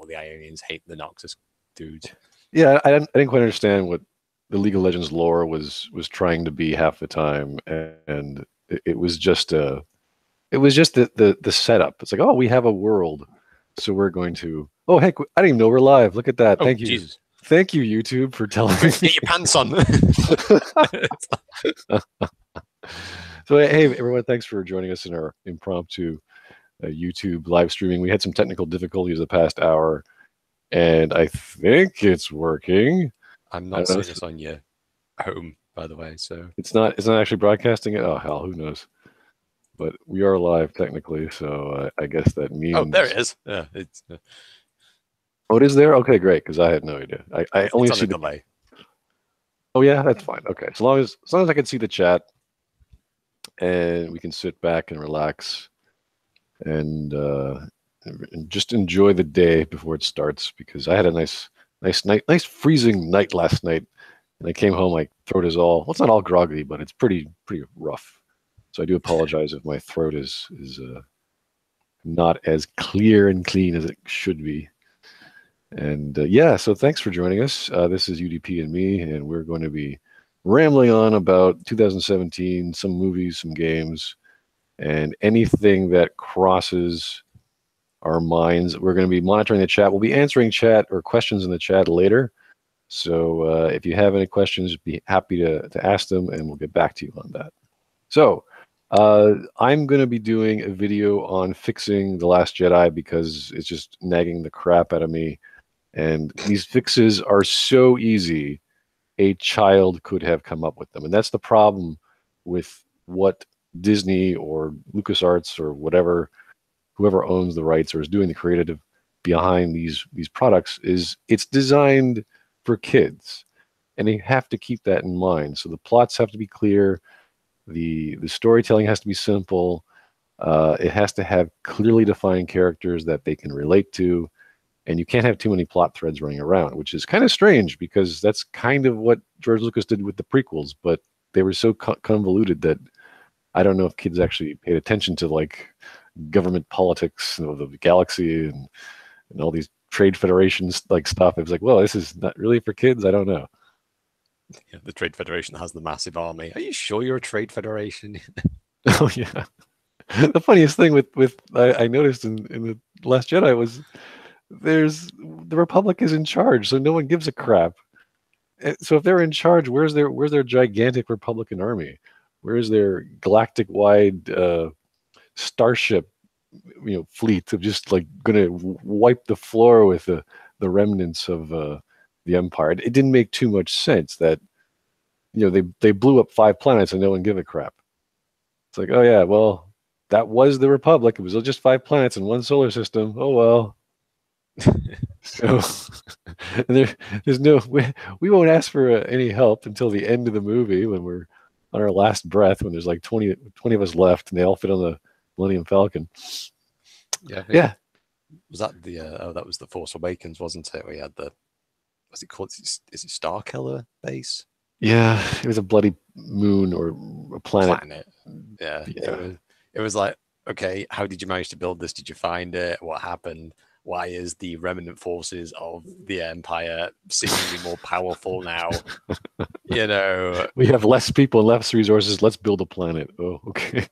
all the Ionians hate the Noxus dudes. Yeah, I didn't quite understand what the League of Legends lore was trying to be half the time, and it was just the setup. It's like, oh, we have a world, so we're going to. Oh, heck, I didn't even know we're live. Look at that. Oh, Thank you. Jesus. Thank you, YouTube, for telling me. Get your pants on. So, hey, everyone, thanks for joining us in our impromptu YouTube live streaming. We had some technical difficulties the past hour, and I think it's working. I'm not seeing this on your home, by the way, so it's not actually broadcasting it. Oh hell, who knows? But we are live technically, so I guess that means. Oh, there it is. Yeah, it's. Oh, it is there. Okay, great. Because I had no idea. I only see the delay. Oh yeah, that's fine. Okay, as long as I can see the chat, and we can sit back and relax, and just enjoy the day before it starts. Because I had a nice freezing night last night, and I came home, my throat is all, well, it's not all groggy, but it's pretty rough. So I do apologize if my throat is not as clear and clean as it should be. And yeah, so thanks for joining us. This is UDP and me, and we're going to be rambling on about 2017, some movies, some games, and anything that crosses our minds. We're going to be monitoring the chat. We'll be answering chat or questions in the chat later. So if you have any questions, be happy to ask them, and we'll get back to you on that. So I'm going to be doing a video on fixing The Last Jedi because it's just nagging the crap out of me. And these fixes are so easy, a child could have come up with them. And that's the problem with what Disney or LucasArts or whoever owns the rights or is doing the creative behind these products, is it's designed for kids. And they have to keep that in mind. So the plots have to be clear. The storytelling has to be simple. It has to have clearly defined characters that they can relate to. And you can't have too many plot threads running around, which is kind of strange because that's kind of what George Lucas did with the prequels, but they were so convoluted that I don't know if kids actually paid attention to like government politics of the galaxy and all these trade federations like stuff. It was like, well, this is not really for kids. I don't know. Yeah, the Trade Federation has the massive army. Are you sure you're a Trade Federation? Oh yeah. The funniest thing with I noticed in the Last Jedi was the Republic is in charge, so no one gives a crap. So if they're in charge, where's their gigantic Republican army? Where's their galactic wide starship, fleet of just like gonna wipe the floor with the remnants of the Empire? It didn't make too much sense that they blew up 5 planets and no one gave a crap. It's like, oh yeah, well, that was the Republic. It was just 5 planets in one solar system. Oh well. So there's no we won't ask for any help until the end of the movie when we're on our last breath, when there's like 20 of us left and they all fit on the Millennium Falcon. Yeah. Was that the that was the Force Awakens, wasn't it? We had what's it called? Is it Starkiller base? Yeah, it was a bloody moon or a planet. Yeah. It was like, okay, how did you manage to build this? Did you find it? What happened? Why is the remnant forces of the Empire seemingly more powerful now? We have less people and less resources. Let's build a planet. Oh, okay.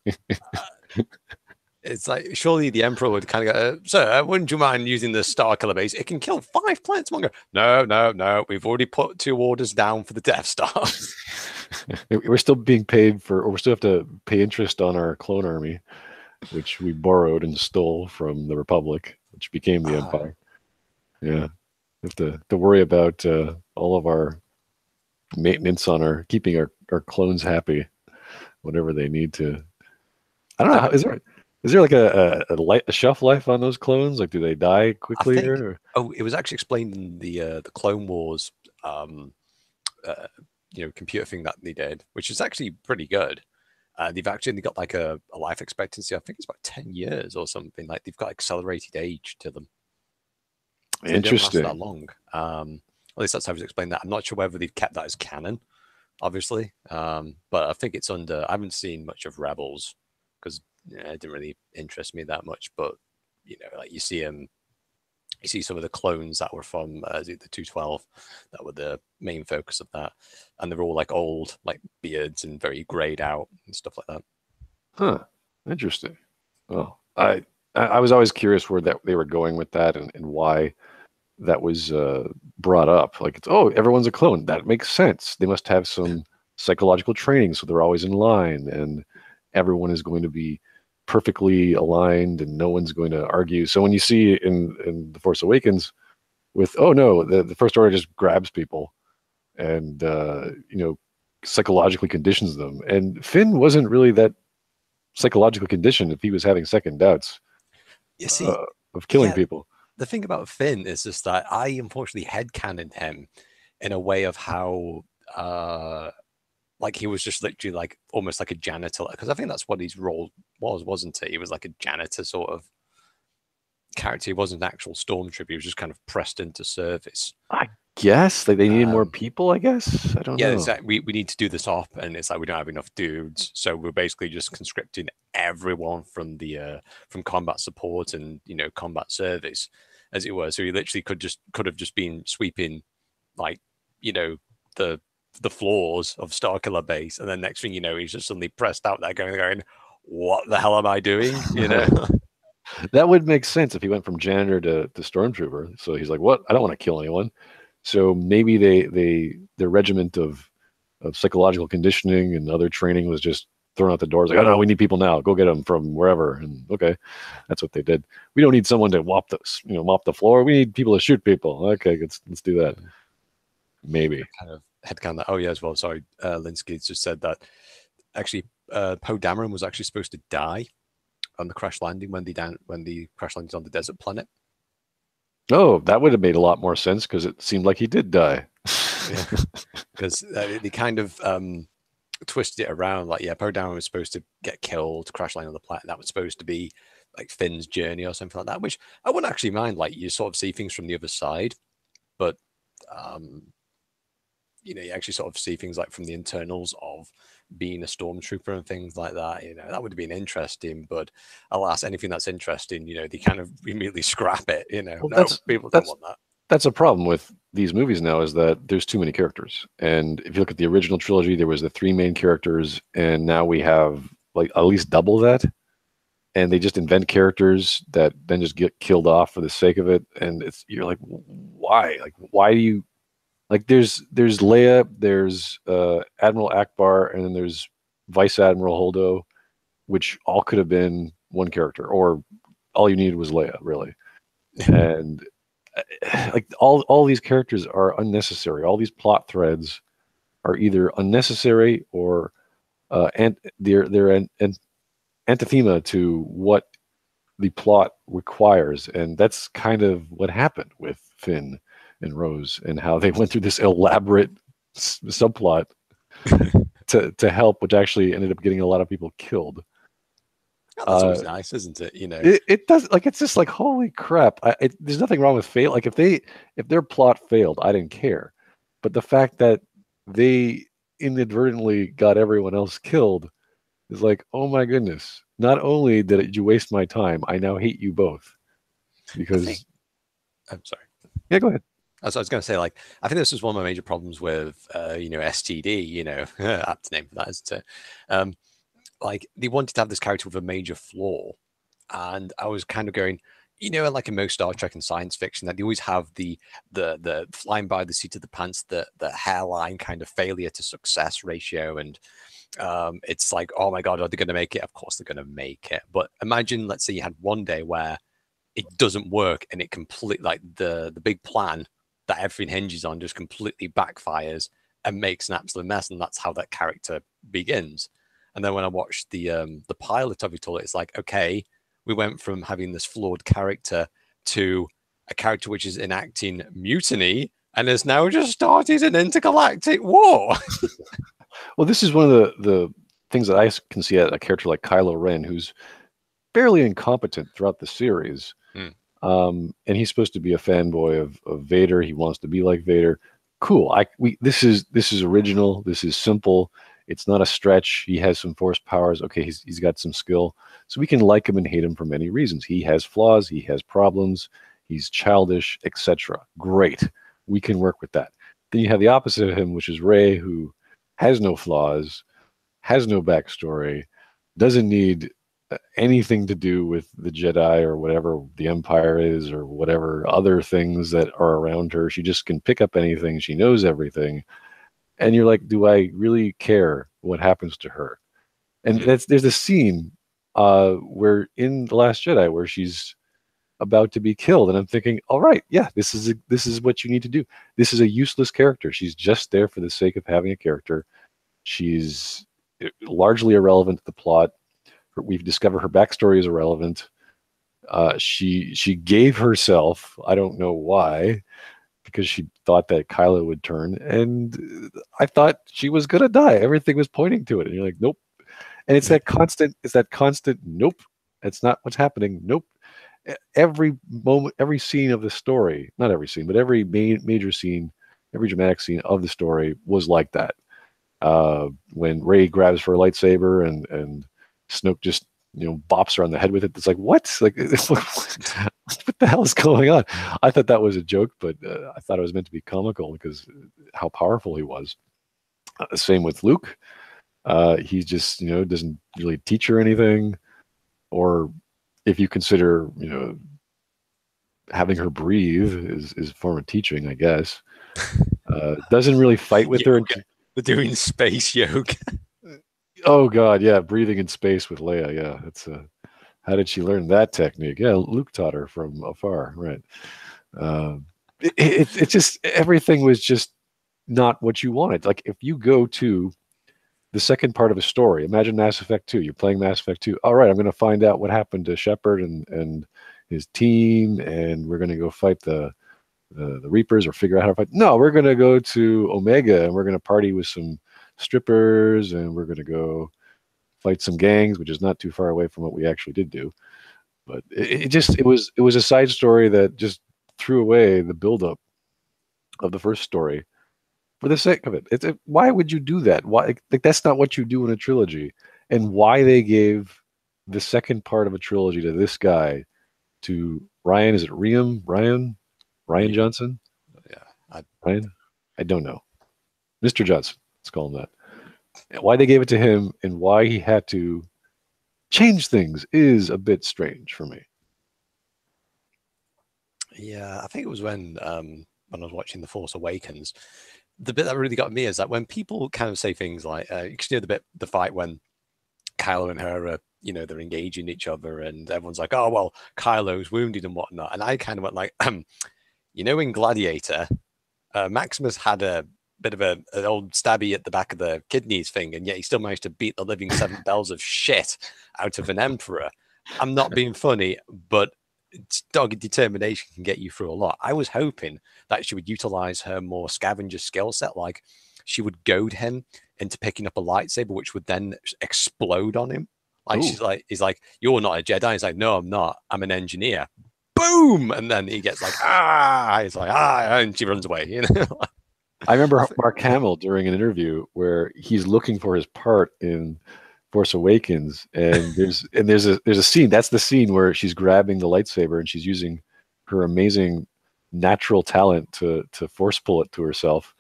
It's like, surely the Emperor would kind of go, sir, wouldn't you mind using the Starkiller base? It can kill 5 planets longer. No. We've already put 2 orders down for the Death Star. We're still being paid or we still have to pay interest on our clone army, which we borrowed and stole from the Republic, which became the Empire. Yeah. We have to worry about all of our maintenance on keeping our clones happy, whatever they need to. I don't know. Is there like a shelf life on those clones? Like, do they die quickly? It was actually explained in the Clone Wars, computer thing that they did, which is actually pretty good. They've actually got like a life expectancy. I think it's about 10 years or something. Like, they've got accelerated age to them. So interesting. They don't last that long. At least that's how it's explained that. I'm not sure whether they've kept that as canon, obviously. But I think it's under. I haven't seen much of Rebels because it didn't really interest me that much. But like you see them You see some of the clones that were from the 212 that were the main focus of that, and they're all like old, like beards and very grayed out and stuff like that. Huh. Interesting. Well, I was always curious where that they were going with that and why that was brought up. Like, it's, oh, everyone's a clone. That makes sense. They must have some psychological training, so they're always in line, and everyone is going to be perfectly aligned, and no one's going to argue. So when you see in The Force Awakens, with oh no, the First Order just grabs people, and psychologically conditions them, and Finn wasn't really that psychological condition if he was having second doubts You see, of killing people. The thing about Finn is just that I unfortunately headcanoned him in a way of how like he was just literally like almost like a janitor, because I think that's what his role was, wasn't it? He was like a janitor sort of character. He wasn't an actual stormtrooper. He was just kind of pressed into service. I guess they needed more people. I guess I don't know. Yeah, it's like we need to do this op, and it's like we don't have enough dudes, so we're basically just conscripting everyone from the from combat support and combat service, as it were. So he literally could have just been sweeping, like the floors of Starkiller base, and then next thing you know, he's just suddenly pressed out there, going, "What the hell am I doing?" That would make sense if he went from janitor to stormtrooper. So he's like, "What? I don't want to kill anyone." So maybe their regiment of psychological conditioning and other training was just thrown out the doors. Like, oh no, we need people now. Go get them from wherever. And okay, that's what they did. We don't need someone to mop the floor. We need people to shoot people. Okay, let's do that. Maybe kind of headcan that. Oh yeah, as well. Sorry, Linsky just said that actually Poe Dameron was actually supposed to die on the crash landing when the crash landed on the desert planet. Oh, that would have made a lot more sense because it seemed like he did die. Because they kind of twisted it around. Like, yeah, Poe Dameron was supposed to get killed, crash land on the planet. That was supposed to be like Finn's journey or something like that, which I wouldn't actually mind. Like, you sort of see things from the other side, but you actually sort of see things like from the internals of being a stormtrooper and things like that. That would have been interesting, but alas, anything that's interesting, they kind of immediately scrap it. Well, people don't want that. That's a problem with these movies now, is that there's too many characters. And if you look at the original trilogy, there was the 3 main characters, and now we have like at least double that. And they just invent characters that then just get killed off for the sake of it. And you're like, why? Like, why do you like? There's Leia, there's Admiral Akbar, and then there's Vice Admiral Holdo, which all could have been one character, or all you needed was Leia, really. And like all these characters are unnecessary. All these plot threads are either unnecessary or and they're an antithema to what the plot requires. And that's kind of what happened with Finn and Rose, and how they went through this elaborate subplot to help, which actually ended up getting a lot of people killed. Oh, that's always nice, isn't it? It does. Like, it's just like, holy crap. There's nothing wrong with fail. Like, if their plot failed, I didn't care. But the fact that they inadvertently got everyone else killed is like, oh my goodness. Not only did you waste my time, I now hate you both. Because I'm sorry. Yeah, go ahead. I was going to say, like, I think this was one of my major problems with, STD, apt name for that, isn't it? Like, they wanted to have this character with a major flaw, and I was kind of going, like in most Star Trek and science fiction, that they always have the flying by the seat of the pants, the hairline kind of failure to success ratio, and it's like, oh my god, are they going to make it? Of course they're going to make it. But imagine, let's say you had one day where it doesn't work, and it completely, like, the big plan that everything hinges on just completely backfires and makes an absolute mess, and that's how that character begins. And then when I watched the pilot of it all, it's like, okay, we went from having this flawed character to a character which is enacting mutiny and has now just started an intergalactic war. Well, this is one of the things that I can see at a character like Kylo Ren, who's fairly incompetent throughout the series. And he's supposed to be a fanboy of Vader. He wants to be like Vader. Cool. This is original. This is simple. It's not a stretch. He has some force powers. Okay, he's got some skill. So we can like him and hate him for many reasons. He has flaws. He has problems. he's childish, etc. Great, we can work with that. Then you have the opposite of him, which is Rey, who has no flaws, has no backstory, doesn't need anything to do with the Jedi or whatever the Empire is or whatever other things that are around her. She just can pick up anything. She knows everything. And you're like, do I really care what happens to her? And there's a scene where in The Last Jedi where she's about to be killed, and I'm thinking, all right, yeah, this is what you need to do. This is a useless character. She's just there for the sake of having a character. She's largely irrelevant to the plot. We've discovered her backstory is irrelevant. She gave herself, I don't know why, because she thought that Kylo would turn, and I thought she was gonna die. Everything was pointing to it, and you're like, nope. And it's that constant nope. That's not what's happening. Nope. Every moment, every scene of the story, not every scene, but every major scene, every dramatic scene of the story was like that. When Rey grabs her lightsaber and Snoke just bops her on the head with it. It's like, what? Like, what the hell is going on? I thought that was a joke, but I thought it was meant to be comical because how powerful he was. Same with Luke. He just doesn't really teach her anything, or if you consider having her breathe is a form of teaching, I guess. Doesn't really fight with her. We're doing space yoga. Oh God, yeah, breathing in space with Leia. Yeah, that's how did she learn that technique? Yeah, Luke taught her from afar, right? It just everything was just not what you wanted. Like if you go to the second part of a story, imagine Mass Effect 2. You're playing Mass Effect 2. All right, I'm going to find out what happened to Shepard and his team, and we're going to go fight the Reapers or figure out how to fight. No, we're going to go to Omega and we're going to party with some strippers and we're going to go fight some gangs, which is not too far away from what we actually did do. But it was a side story that just threw away the buildup of the first story for the sake of it. Why would you do that? Why? Like that's not what you do in a trilogy. And why they gave the second part of a trilogy to this guy, to Ryan? Is it Ryan Johnson? Yeah, Ryan. I don't know. Mr. Johnson. Let's call him that. Why they gave it to him and why he had to change things is a bit strange for me. Yeah, I think it was when I was watching The Force Awakens. The bit that really got me is that when people kind of say things like, the fight when Kylo and her are, they're engaging each other and everyone's like, oh, well, Kylo's wounded and whatnot. And I kind of went like, in Gladiator, Maximus had a bit of an old stabby at the back of the kidneys thing, and yet he still managed to beat the living 7 bells of shit out of an emperor. I'm not being funny, but dogged determination can get you through a lot. I was hoping that she would utilize her more scavenger skill set, like she would goad him into picking up a lightsaber, which would then explode on him. Like he's like, you're not a Jedi. He's like, no, I'm not. I'm an engineer. Boom, and then he gets like, he's like, and she runs away. I remember Mark Hamill during an interview where he's looking for his part in Force Awakens, and there's a scene. That's the scene where she's grabbing the lightsaber and she's using her amazing natural talent to force pull it to herself.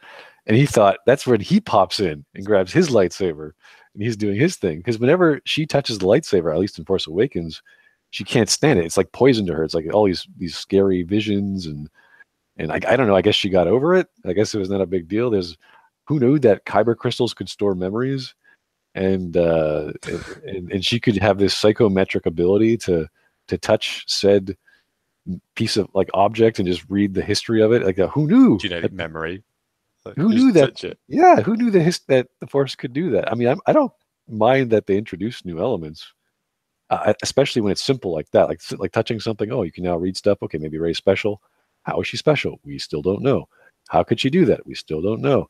And he thought that's when he pops in and grabs his lightsaber and he's doing his thing. Because whenever she touches the lightsaber, at least in Force Awakens, she can't stand it. It's like poison to her. It's like all these scary visions and I don't know. I guess she got over it. I guess it was not a big deal. Who knew that kyber crystals could store memories, and she could have this psychometric ability to touch said piece of like object and just read the history of it. Like who knew? Genetic memory. Who knew that? Yeah, who knew that the Force could do that? I mean, I don't mind that they introduce new elements, especially when it's simple like that, like touching something. Oh, you can now read stuff. Okay, maybe Rey's special. How is she special? We still don't know. How could she do that? We still don't know.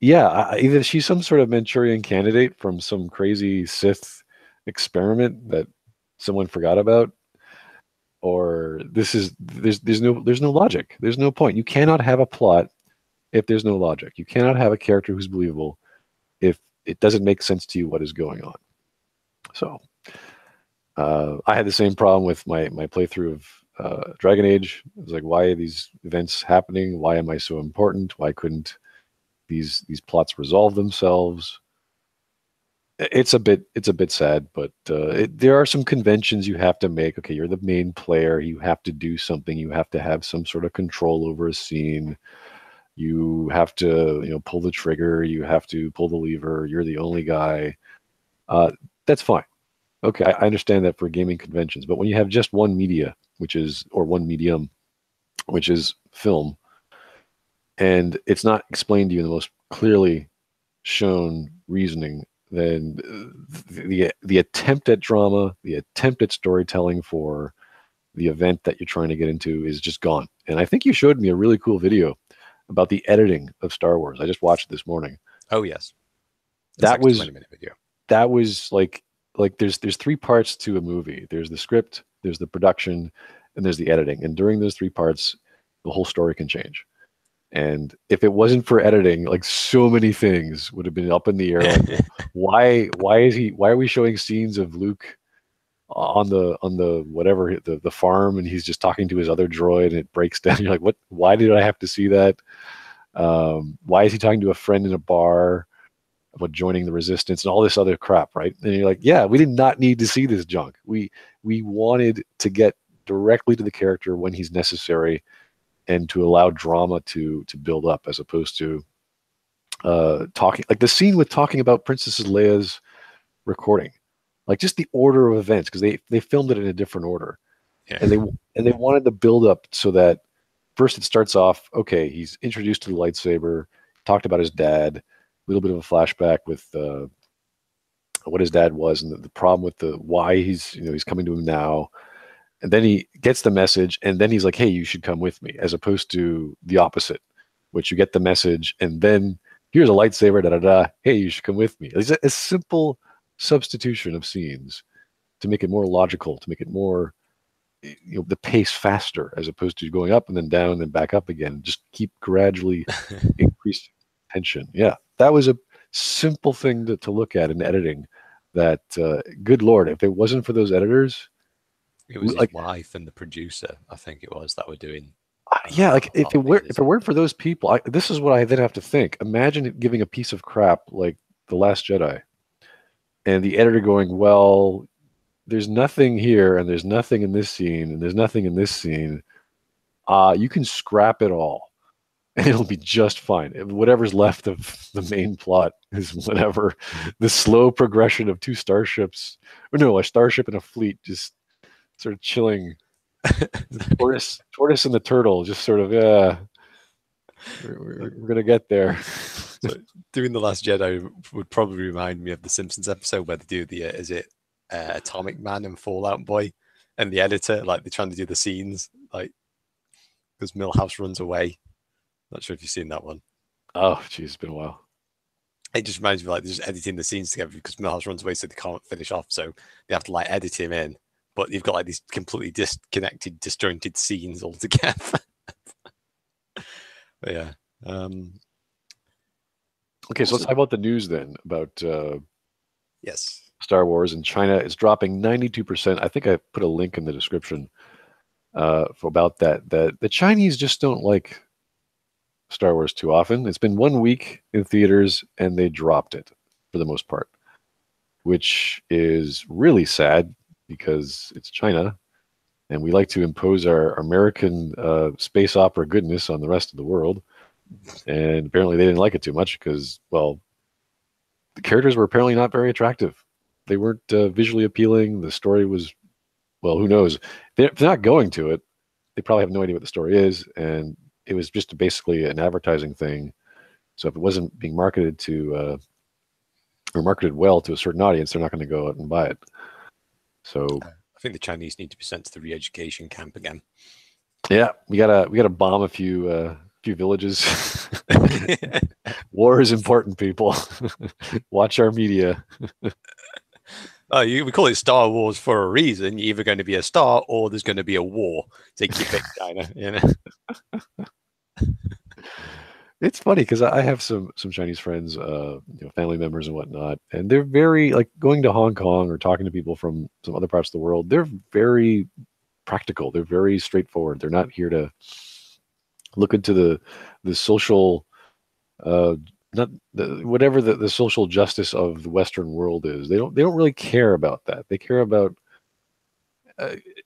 Either she's some sort of Manchurian candidate from some crazy Sith experiment that someone forgot about, or there's no logic. There's no point. You cannot have a plot if there's no logic. You cannot have a character who's believable if it doesn't make sense to you what is going on. So I had the same problem with my playthrough of Dragon Age. It was like, why are these events happening? Why am I so important? Why couldn't these plots resolve themselves? It's a bit sad, but there are some conventions you have to make. Okay, you're the main player. You have to do something. You have to have some sort of control over a scene. You have to, pull the trigger. You have to pull the lever. You're the only guy. That's fine. Okay, I understand that for gaming conventions, but when you have just one media, or one medium, which is film, and it's not explained to you in the most clearly shown reasoning, then the attempt at drama, the attempt at storytelling for the event that you're trying to get into is just gone. And I think you showed me a really cool video about the editing of Star Wars. I just watched it this morning. Oh yes, that was a 20-minute video. That was like there's three parts to a movie. There's the script, there's the production, and there's the editing. And during those three parts, the whole story can change. And if it wasn't for editing, like, so many things would have been up in the air. Like, why are we showing scenes of Luke on the whatever, the farm, and he's just talking to his other droid and it breaks down? You're like, what? Why did I have to see that? Why is he talking to a friend in a bar about joining the resistance and all this other crap, right? And you're like, yeah, we did not need to see this junk. We wanted to get directly to the character when he's necessary, and to allow drama to build up, as opposed to talking, like the scene with talking about Princess Leia's recording, like just the order of events, because they filmed it in a different order. Yeah. and they wanted the build up so that first it starts off, okay, he's introduced to the lightsaber, talked about his dad, a little bit of a flashback with what his dad was, and the problem with why he's coming to him now. And then he gets the message, and then he's like, hey, you should come with me, as opposed to the opposite, which you get the message, and then here's a lightsaber, da-da-da, hey, you should come with me. It's a simple substitution of scenes to make it more logical, to make it more, the pace faster, as opposed to going up and then down and then back up again. Just keep gradually increasing tension. Yeah, that was a simple thing to look at in editing that, good Lord, if it wasn't for those editors, it was his wife and the producer, I think it was, that were doing. Yeah, like if it weren't for those people, this is what I then have to think. Imagine giving a piece of crap like The Last Jedi, and the editor going, well, there's nothing here, and there's nothing in this scene, and there's nothing in this scene. You can scrap it all, and it'll be just fine. Whatever's left of the main plot is whatever. The slow progression of two starships, or no, a starship and a fleet, just sort of chilling. Tortoise and the turtle, just sort of, we're gonna get there. So doing The Last Jedi would probably remind me of the Simpsons episode where they do the is it Atomic Man and Fallout Boy, and the editor, like, they're trying to do the scenes, like, because Milhouse runs away. Not sure if you've seen that one. Oh, geez, it's been a while. It just reminds me, like, they're just editing the scenes together because Milhouse runs away, so they can't finish off, so they have to, like, edit him in. But you've got, like, these completely disconnected, disjointed scenes all together. But yeah. Okay, so let's talk about the news then, about yes, Star Wars in China. Is dropping 92%. I think I put a link in the description for about that. The Chinese just don't like Star Wars too often. It's been 1 week in theaters, and they dropped it for the most part, which is really sad, because it's China, and we like to impose our American space opera goodness on the rest of the world. And apparently they didn't like it too much because, well, the characters were apparently not very attractive. They weren't visually appealing. The story was, well, who knows? If they're not going to it, they probably have no idea what the story is, and it was just basically an advertising thing. So if it wasn't being marketed to, or marketed well to a certain audience, they're not going to go out and buy it. So I think the Chinese need to be sent to the re-education camp again. Yeah, we gotta bomb a few villages. War is important, people. Watch our media. We call it Star Wars for a reason. You're either going to be a star or there's going to be a war. Take your pick, China. It's funny because I have some Chinese friends, family members and whatnot, and they're very, like, going to Hong Kong or talking to people from some other parts of the world. They're very practical. They're very straightforward. They're not here to look into the social, not whatever the social justice of the Western world is. They don't really care about that. They care about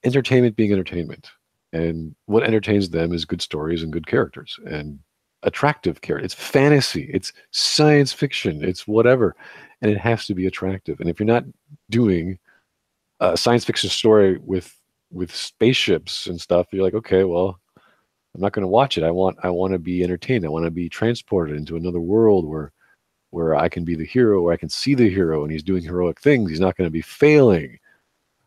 entertainment being entertainment, and what entertains them is good stories and good characters and attractive characters. It's fantasy, it's science fiction, it's whatever, and it has to be attractive. And if you're not doing a science fiction story with spaceships and stuff, you're like, okay, well, I'm not going to watch it. I want to be entertained. I want to be transported into another world where I can be the hero, where I can see the hero and he's doing heroic things. He's not going to be failing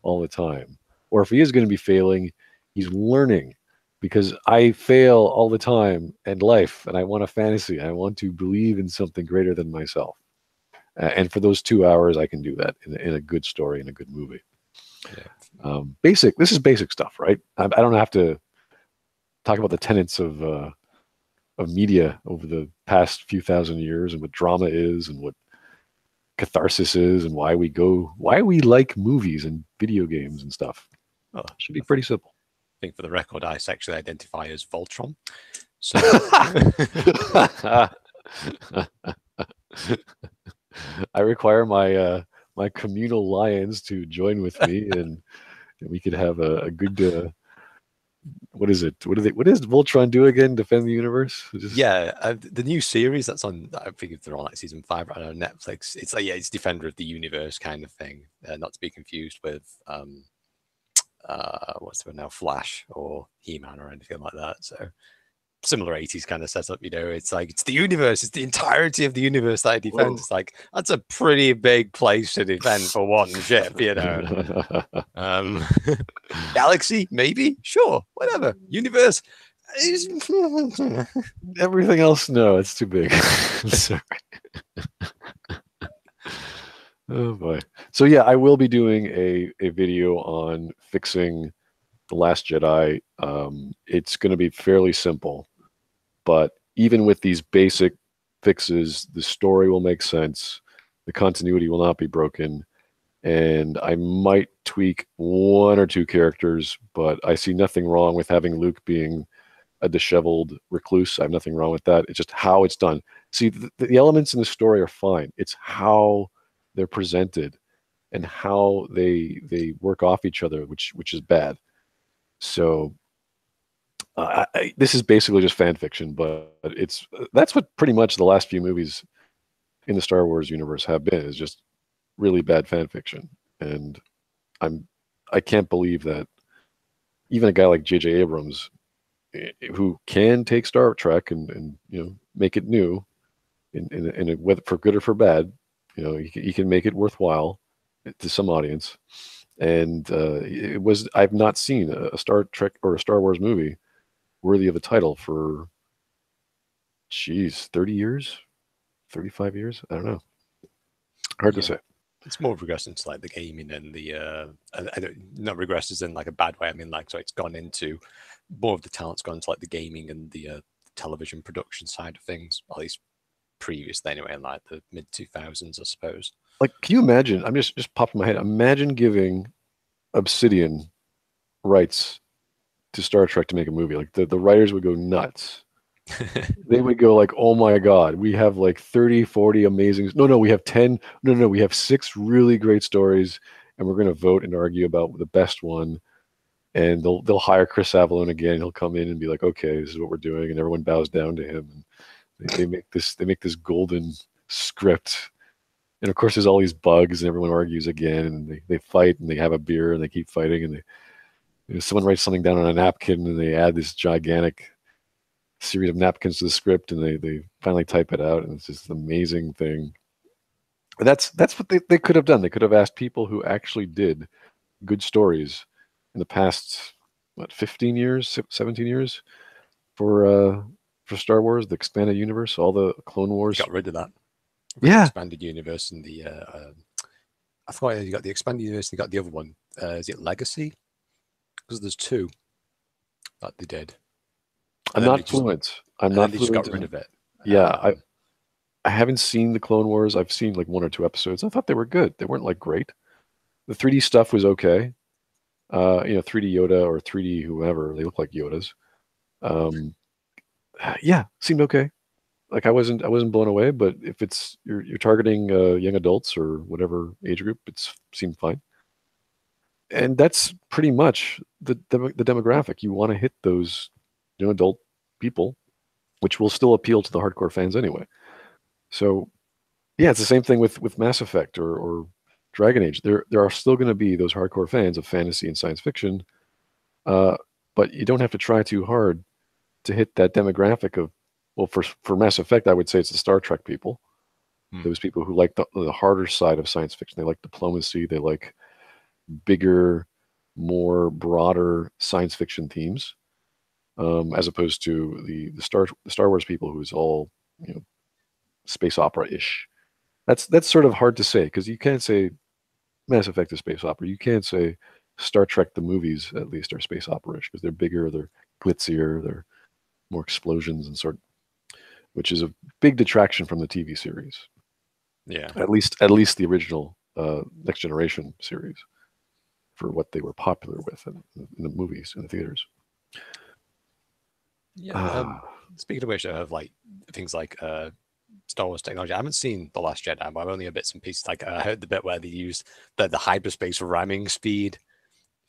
all the time. Or if he is going to be failing, he's learning, because I fail all the time in life and I want a fantasy. I want to believe in something greater than myself. And for those 2 hours, I can do that in a good story, in a good movie. Yeah. This is basic stuff, right? I don't have to talk about the tenets of media over the past few thousand years and what drama is and what catharsis is and why we like movies and video games and stuff. Oh, should be pretty simple. I think for the record, I sexually identify as Voltron. So I require my communal lions to join with me, and we could have a good. What is it? What does Voltron do again? Defend the universe? The new series that's on. I think if they're on like season 5 right now on Netflix, it's like it's Defender of the Universe kind of thing. Not to be confused with what's the one now, Flash or He-Man or anything like that. So similar 80s kind of setup, it's like it's the universe, it's the entirety of the universe that I defend. Whoa. It's like that's a pretty big place to defend for one ship, Galaxy, maybe, sure, whatever. Universe, everything else, no, it's too big. Sorry. Oh boy. So yeah, I will be doing a video on fixing The Last Jedi. It's going to be fairly simple, but even with these basic fixes, the story will make sense. The continuity will not be broken, and I might tweak 1 or 2 characters, but I see nothing wrong with having Luke being a disheveled recluse. I have nothing wrong with that. It's just how it's done. See, the elements in the story are fine. It's how they're presented and how they work off each other, which is bad. So this is basically just fan fiction, but that's what pretty much the last few movies in the Star Wars universe have been, is just really bad fan fiction. And I can't believe that even a guy like J.J. Abrams, who can take Star Trek and make it new, in whether for good or for bad, he can make it worthwhile to some audience. And I've not seen a Star Trek or a Star Wars movie worthy of a title for 30 years, 35 years. I don't know. Hard to say. It's more regressed into like the gaming and the not regressed as in like a bad way. I mean, like, so it's gone into more of the talent's gone into like the gaming and the television production side of things, at least previously anyway, in like the mid 2000s, I suppose. Like, can you imagine? I'm just popping my head. Imagine giving Obsidian rights to Star Trek to make a movie. Like the writers would go nuts. They would go like, oh my God, we have like 30, 40 amazing. No, we have 10. No, we have 6 really great stories, and we're going to vote and argue about the best one. And they'll hire Chris Avellone again. He'll come in and be like, okay, this is what we're doing, and everyone bows down to him. And they make this golden script. And of course, there's all these bugs, and everyone argues again, and they fight, and they have a beer, and they keep fighting, and someone writes something down on a napkin, and they add this gigantic series of napkins to the script, and they finally type it out, and it's just an amazing thing. And that's what they could have done. They could have asked people who actually did good stories in the past, 15 years, 17 years for Star Wars, the expanded universe, all the Clone Wars. Got rid of that. Yeah. Expanded universe and the I thought you got the expanded universe and you got the other one. Is it Legacy? Because there's 2 that they did. I'm not fluent. They just got rid of it. Yeah, I haven't seen the Clone Wars. I've seen like 1 or 2 episodes. I thought they were good. They weren't like great. The 3D stuff was okay. 3D Yoda or 3D whoever. They look like Yodas. Yeah, seemed okay. Like I wasn't blown away, but if it's you're targeting young adults or whatever age group, it's seemed fine. And that's pretty much the demographic. You want to hit those adult people, which will still appeal to the hardcore fans anyway. So yeah, it's the same thing with Mass Effect or Dragon Age. There are still going to be those hardcore fans of fantasy and science fiction, but you don't have to try too hard to hit that demographic of, well, for Mass Effect, I would say it's the Star Trek people. Those people who like the harder side of science fiction. They like diplomacy. They like bigger, more broader science fiction themes, as opposed to the Star Wars people who's all space opera ish. That's sort of hard to say because you can't say Mass Effect is space opera. You can't say Star Trek the movies at least are space opera ish because they're bigger, they're glitzier, they're more explosions and which is a big detraction from the TV series. Yeah. At least the original Next Generation series for what they were popular with in the movies in the theaters. Yeah. Speaking of which, of like things like Star Wars technology, I haven't seen The Last Jedi, but I've only heard bits and pieces. Like I heard the bit where they used the hyperspace ramming speed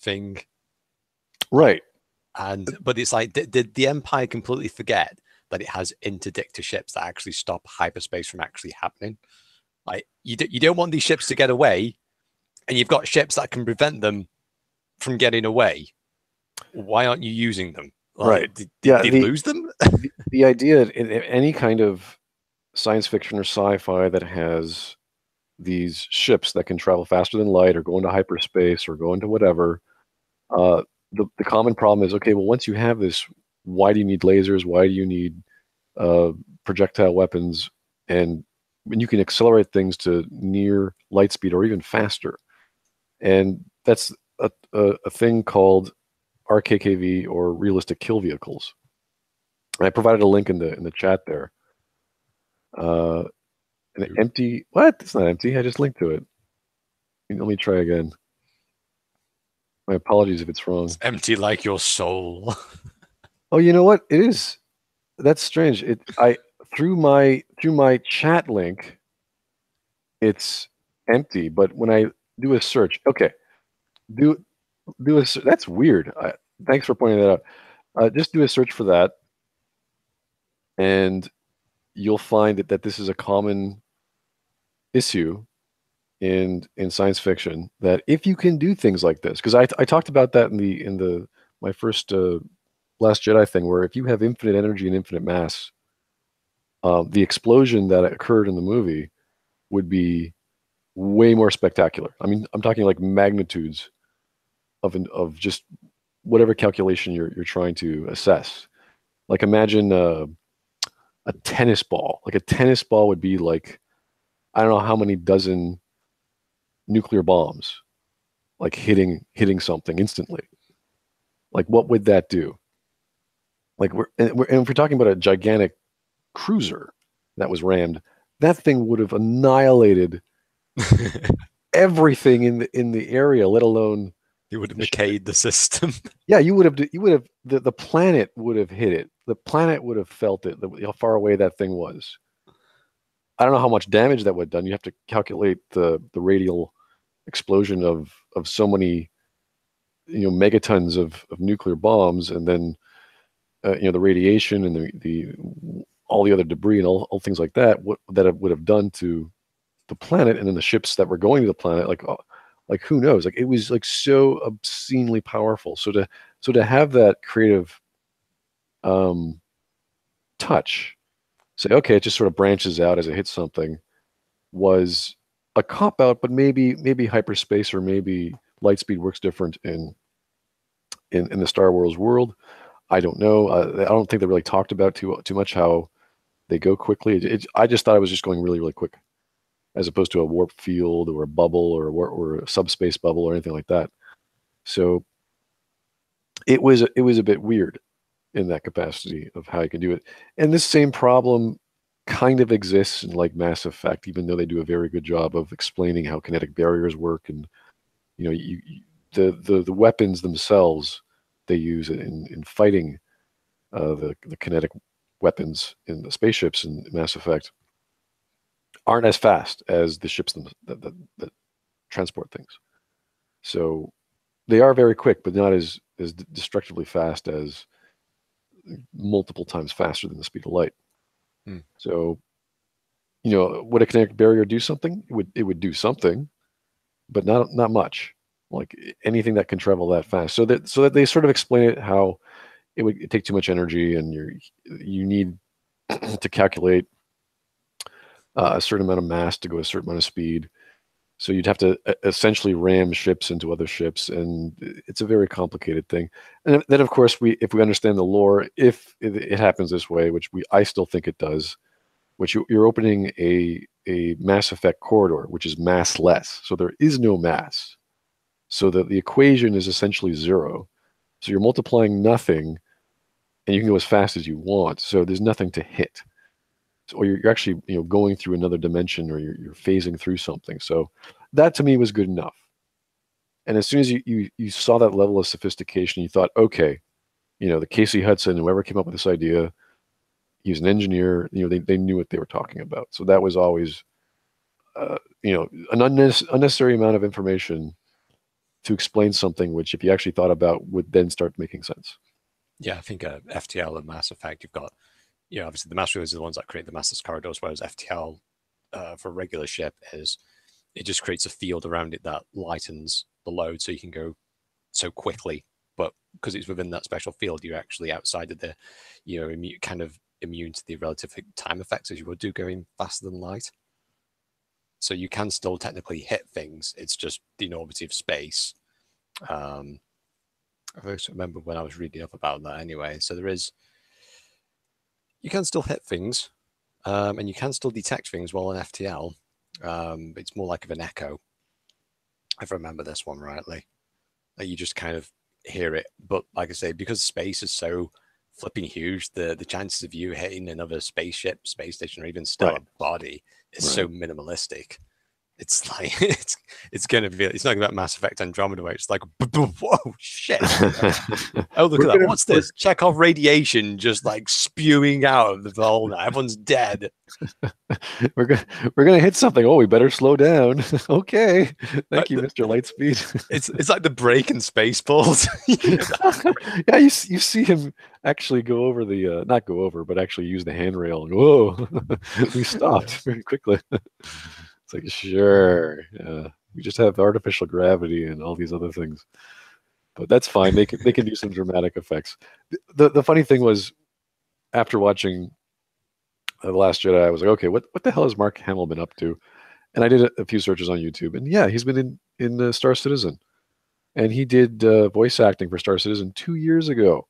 thing, right? But it's like, did the Empire completely forget that it has interdictor ships that actually stop hyperspace from actually happening? Like you don't want these ships to get away, and you've got ships that can prevent them from getting away. Why aren't you using them? Like, right? Did they lose them? The idea in any kind of science fiction or sci-fi that has these ships that can travel faster than light or go into hyperspace or go into whatever, the common problem is, okay, well, once you have this, why do you need lasers? Why do you need projectile weapons? And when you can accelerate things to near light speed or even faster. And that's a thing called RKKV or realistic kill vehicles. And I provided a link in the chat there. An empty, what? It's not empty. I just linked to it. Let me try again. My apologies if it's wrong. It's empty like your soul. Oh, you know what? It is. That's strange. Through my chat link, it's empty. But when I do a search, okay, that's weird. Thanks for pointing that out. Just do a search for that, and you'll find that this is a common issue in science fiction. That if you can do things like this, because I talked about that in my first Last Jedi thing, where if you have infinite energy and infinite mass, the explosion that occurred in the movie would be way more spectacular. I mean, I'm talking like magnitudes of just whatever calculation you're trying to assess. Like imagine a tennis ball. Like a tennis ball would be like, I don't know how many dozen nuclear bombs, like hitting something instantly. Like what would that do? Like if we're talking about a gigantic cruiser that was rammed, that thing would have annihilated everything in the area, let alone you would have decayed the system. Yeah, you would have the planet would have hit it. The planet would have felt it. How far away that thing was. I don't know how much damage that would have done. You have to calculate the radial explosion of so many megatons of nuclear bombs, and then the radiation and the all the other debris and all things like that. What that it would have done to the planet, and then the ships that were going to the planet, like who knows? Like it was like so obscenely powerful. So to have that creative touch, say, okay, it just sort of branches out as it hits something, was a cop out. But maybe hyperspace or maybe light speed works different in the Star Wars world. I don't know. I don't think they really talked about too much how they go quickly. I just thought it was just going really, really quick, as opposed to a warp field or a bubble or a subspace bubble or anything like that. So it was a bit weird in that capacity of how you can do it. And this same problem kind of exists in like Mass Effect, even though they do a very good job of explaining how kinetic barriers work, and the weapons themselves they use in fighting the kinetic weapons in the spaceships in Mass Effect aren't as fast as the ships that transport things. So they are very quick, but not as destructively fast as multiple times faster than the speed of light. So, would a kinetic barrier do something? It would do something, but not much. Like anything that can travel that fast. So that they sort of explain it how it would take too much energy, and you need to calculate a certain amount of mass to go a certain amount of speed. So you'd have to essentially ram ships into other ships, and it's a very complicated thing. And then, of course, if we understand the lore, if it happens this way, which I still think it does, which you're opening a Mass Effect corridor, which is massless. So there is no mass. So that the equation is essentially zero. So you're multiplying nothing, and you can go as fast as you want. So there's nothing to hit. Or you're actually going through another dimension, or you're phasing through something. So that to me was good enough. And as soon as you saw that level of sophistication, you thought, okay, the Casey Hudson, whoever came up with this idea, he was an engineer. They knew what they were talking about. So that was always an unnecessary amount of information to explain something which, if you actually thought about, would then start making sense. Yeah, I think FTL and Mass Effect, you've got, obviously the Master Rails are the ones that create the massless corridors, whereas FTL for a regular ship it just creates a field around it that lightens the load so you can go so quickly. But because it's within that special field, you're actually outside of the, kind of immune to the relative time effects as you would do going faster than light. So you can still technically hit things. It's just the enormity of space. I remember when I was reading up about that anyway. So you can still hit things, and you can still detect things while in FTL. It's more like of an echo, if I remember this one rightly. You just kind of hear it. But like I say, because space is so flipping huge, the chances of you hitting another spaceship, space station, or even stellar body is so minimalistic. It's like it's going to be. It's not about Mass Effect Andromeda, where it's like, whoa, shit! Oh, look at that! What's this? Chekhov radiation just like spewing out of the hole. Now everyone's dead. we're gonna hit something. Oh, we better slow down. Okay, thank you, Mr. Lightspeed. It's like the break in Spaceballs. Yeah, you see him actually go over the not go over, but actually use the handrail. And whoa, we stopped very quickly. It's like, sure, we just have artificial gravity and all these other things, but that's fine. They can do some dramatic effects. The funny thing was, after watching The Last Jedi, I was like, okay, what the hell has Mark Hamill been up to? And I did a few searches on YouTube, and yeah, he's been in Star Citizen, and he did voice acting for Star Citizen 2 years ago,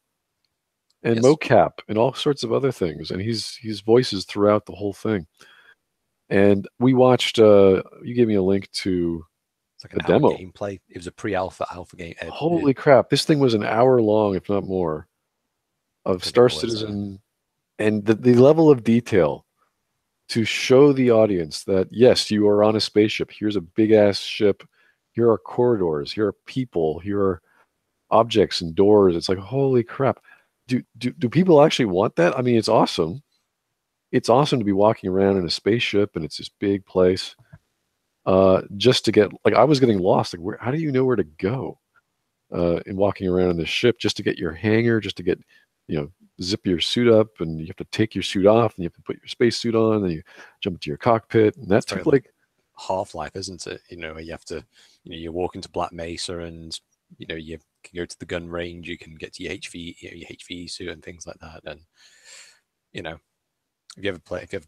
and mocap and all sorts of other things, and he's voices throughout the whole thing. And we watched. You gave me a link to like a demo gameplay. It was a pre-alpha alpha game. Holy crap! This thing was an hour long, if not more, of Star Citizen, and the level of detail to show the audience that yes, you are on a spaceship. Here's a big ass ship. Here are corridors. Here are people. Here are objects and doors. It's like, holy crap! Do people actually want that? I mean, it's awesome. It's awesome to be walking around in a spaceship, and it's this big place. Just to get, like, I was getting lost. Like, how do you know where to go? In walking around in the ship, just to get your hangar, just to get, zip your suit up, and you have to take your suit off, and you have to put your space suit on, and you jump into your cockpit, and that took like Half-Life, isn't it? You have to, you walk into Black Mesa, and you can go to the gun range, you can get to your HV suit and things like that, and if you ever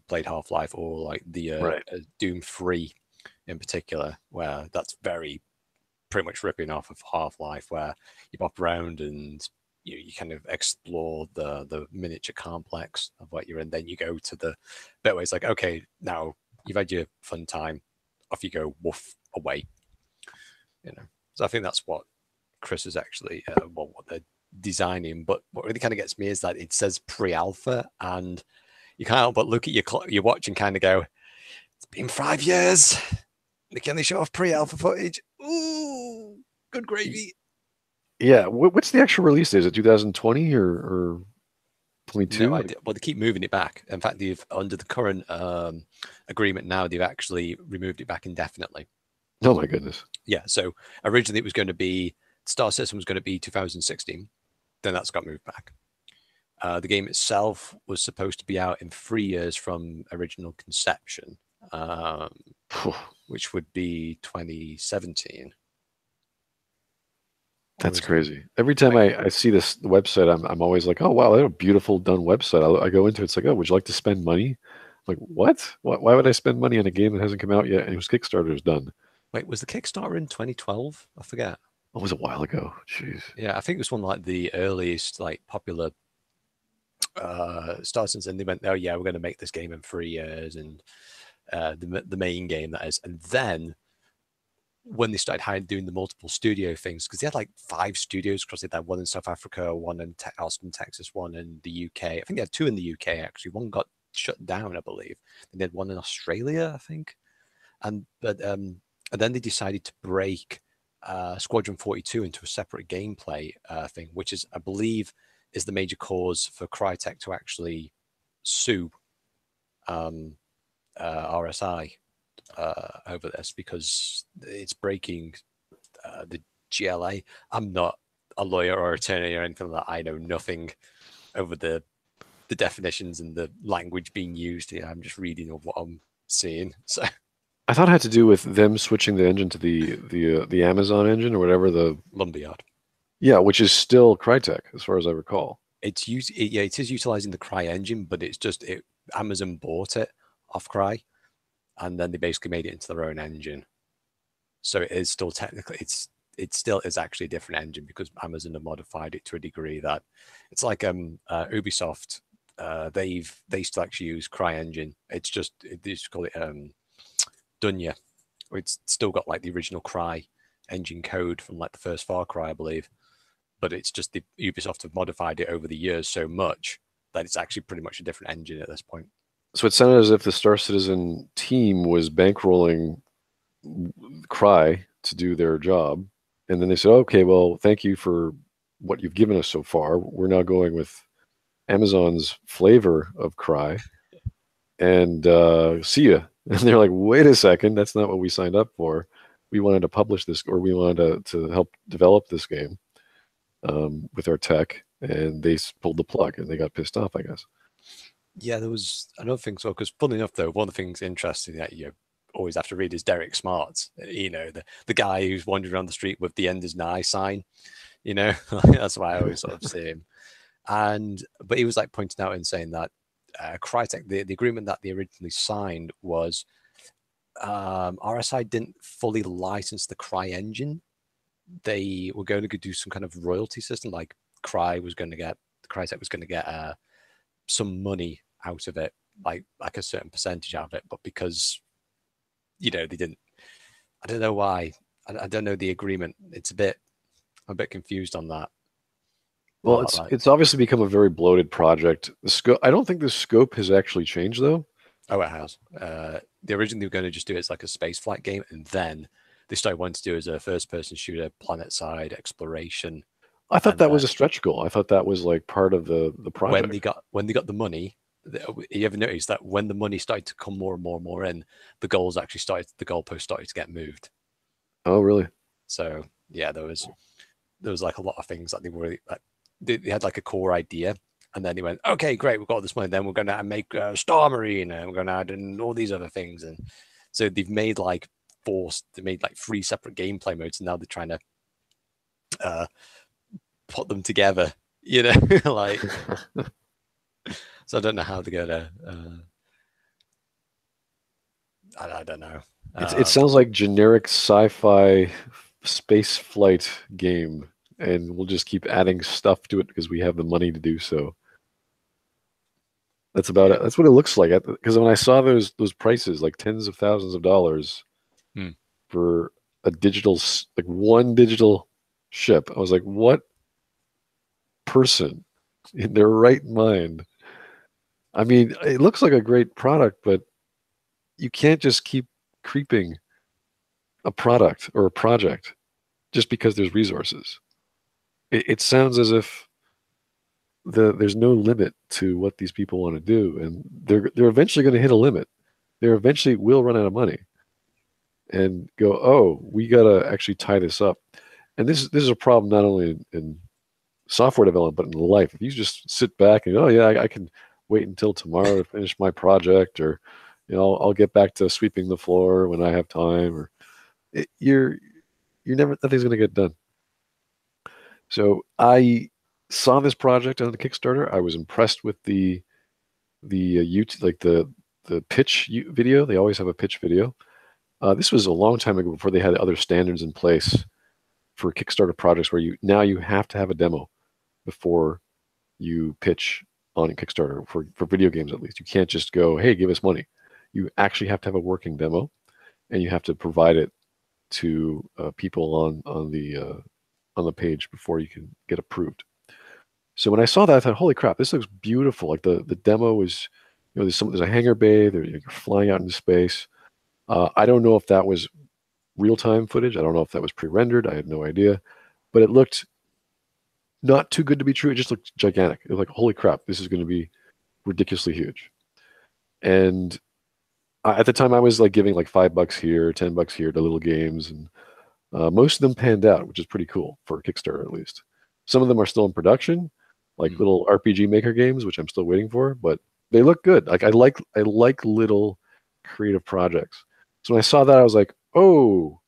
played Half-Life or like the Doom 3 in particular, where that's very pretty much ripping off of Half-Life, where you pop around and you kind of explore the miniature complex of what you're in. Then you go to the bit where it's like, okay, now you've had your fun time, off you go, woof, away. So I think that's what Chris is actually what they're designing. But what really kind of gets me is that it says pre-alpha, and you can't help but look at your watch and kind of go, it's been 5 years. They can only show off pre-alpha footage. Ooh, Good gravy. Yeah, what's the actual release date? Is it 2020 or 22? No idea. Well, they keep moving it back. In fact, they've under the current agreement now, they've actually removed it back indefinitely. Oh my goodness. Yeah. So originally it was going to be Star System was going to be 2016. Then that's got moved back. The game itself was supposed to be out in 3 years from original conception, which would be 2017. That's crazy. Every time I see this website, I'm always like, oh wow, that's a beautiful done website. I go into it, it's like, oh, would you like to spend money? I'm like, what? Why would I spend money on a game that hasn't come out yet and whose Kickstarter is done? Wait, was the Kickstarter in 2012? I forget. It was a while ago. Jeez. Yeah, I think it was one like the earliest like popular starters, and they went, oh yeah, we're going to make this game in 3 years, and the main game that is, and then when they started doing the multiple studio things, because they had like 5 studios across it. They had one in South Africa, one in Austin, Texas, one in the UK. I think they had 2 in the UK actually. One got shut down, I believe. They had one in Australia, I think. And then they decided to break Squadron 42 into a separate gameplay thing, which is, I believe, is the major cause for Crytek to actually sue RSI over this, because it's breaking the GLA. I'm not a lawyer or attorney or anything like that. I know nothing over the definitions and the language being used here. I'm just reading of what I'm seeing. So I thought it had to do with them switching the engine to the Amazon engine or whatever the Lumberyard. Yeah, which is still Crytek as far as I recall. It is utilizing the Cry engine, but it's just Amazon bought it off Cry, and then they basically made it into their own engine. So it is still technically it still is actually a different engine, because Amazon have modified it to a degree that it's like Ubisoft. They still actually use Cry engine. It's just they just call it Dunya. It's still got like the original Cry engine code from like the first Far Cry, I believe. But it's just the Ubisoft have modified it over the years so much that it's actually pretty much a different engine at this point. So it sounded as if the Star Citizen team was bankrolling Cry to do their job. And then they said, okay, well, thank you for what you've given us so far. We're now going with Amazon's flavor of Cry. And see ya. And they're like, wait a second, that's not what we signed up for. We wanted to publish this, or we wanted to help develop this game with our tech. And they pulled the plug and they got pissed off, I guess. Yeah, there was another thing. So, because funny enough, though, one of the things interesting that you always have to read is Derek Smarts. You know, the guy who's wandering around the street with the Ender's Eye sign. You know, that's why I always sort of see him. But he was like pointing out and saying that Crytek, the agreement that they originally signed was RSI didn't fully license the Cry engine. They were going to do some kind of royalty system, like Crytek was going to get some money out of it, like a certain percentage out of it. But because they didn't, I don't know why. I don't know the agreement. I'm a bit confused on that. Well, it's obviously become a very bloated project. The scope, I don't think the scope has actually changed, though. Oh, it has. They originally were going to just do it as like a space flight game, and then they started wanting to do it as a first-person shooter, planet-side exploration. I thought that was a stretch goal. I thought that was like part of the project. When they got the money, you ever noticed that when the money started to come more and more and more in, the goalposts started to get moved. Oh, really? So yeah, there was like a lot of things that they were like, they had like a core idea, and then they went, okay, great, we've got this money. Then we're going to make Star Marine, and we're going to add in all these other things, and so they've made like 3 separate gameplay modes, and now they're trying to put them together, like. So I don't know how they're gonna. I don't know. It sounds like generic sci-fi space flight game, and we'll just keep adding stuff to it because we have the money to do so. That's about it. That's what it looks like. Because when I saw those prices, like tens of thousands of dollars for a digital, like one digital ship, I was like, what person in their right mind? I mean, it looks like a great product, but you can't just keep creeping a product or a project just because there's resources. It sounds as if there's no limit to what these people want to do, and they're eventually going to hit a limit. They eventually will run out of money and go, oh, we got to actually tie this up. And this is a problem not only in software development, but in life. If you just sit back and, oh yeah, I can wait until tomorrow to finish my project, or I'll get back to sweeping the floor when I have time, or you're never, nothing's going to get done. So I saw this project on the Kickstarter. I was impressed with the YouTube, like the pitch video. They always have a pitch video. This was a long time ago, before they had other standards in place for Kickstarter projects, where you have to have a demo before you pitch on Kickstarter for video games. At least you can't just go, hey, give us money. You actually have to have a working demo, and you have to provide it to people on the page before you can get approved. So when I saw that, I thought, holy crap, this looks beautiful. Like the demo was, there's a hangar bay, you're flying out into space. I don't know if that was real-time footage. I don't know if that was pre-rendered. I had no idea. But it looked not too good to be true. It just looked gigantic. It was like, holy crap, this is going to be ridiculously huge. And at the time, I was like giving like $5 here, $10 here to little games, and most of them panned out, which is pretty cool for Kickstarter, at least. Some of them are still in production, like little RPG Maker games, which I'm still waiting for, but they look good. Like I like little creative projects. So when I saw that, I was like, oh,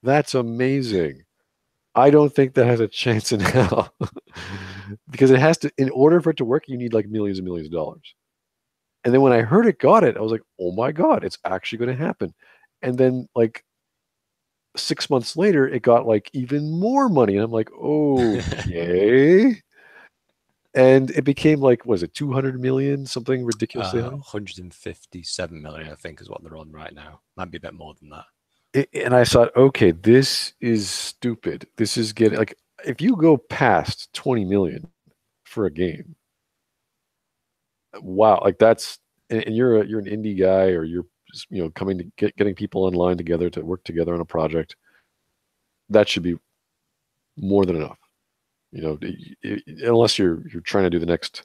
that's amazing. I don't think that has a chance in hell. Because it has to, in order for it to work, you need like millions and millions of dollars. And then when I heard it got it, I was like, oh my God, it's actually going to happen. And then like 6 months later, it got like even more money. And I'm like, okay. And it became like, was it 200 million, something ridiculously high? 157 million, I think, is what they're on right now. Might be a bit more than that. And I thought, okay, this is stupid. This is getting like, if you go past 20 million for a game, wow, like that's, and you're an indie guy, or you're coming to getting people online together to work together on a project, that should be more than enough. Unless you're trying to do the next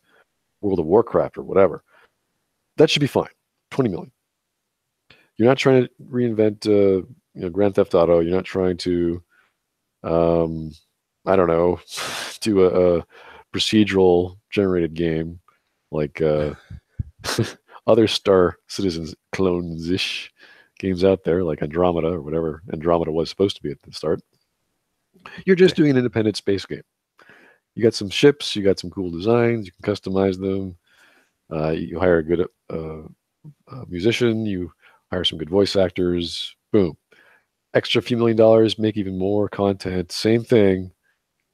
World of Warcraft or whatever, that should be fine. 20 million. You're not trying to reinvent, Grand Theft Auto. You're not trying to, I don't know, do a procedural generated game like other Star Citizens clones-ish games out there, like Andromeda or whatever Andromeda was supposed to be at the start. You're just doing an independent space game. You got some ships, you got some cool designs, you can customize them. You hire a good musician, you hire some good voice actors, boom. Extra few $1 million, make even more content, same thing,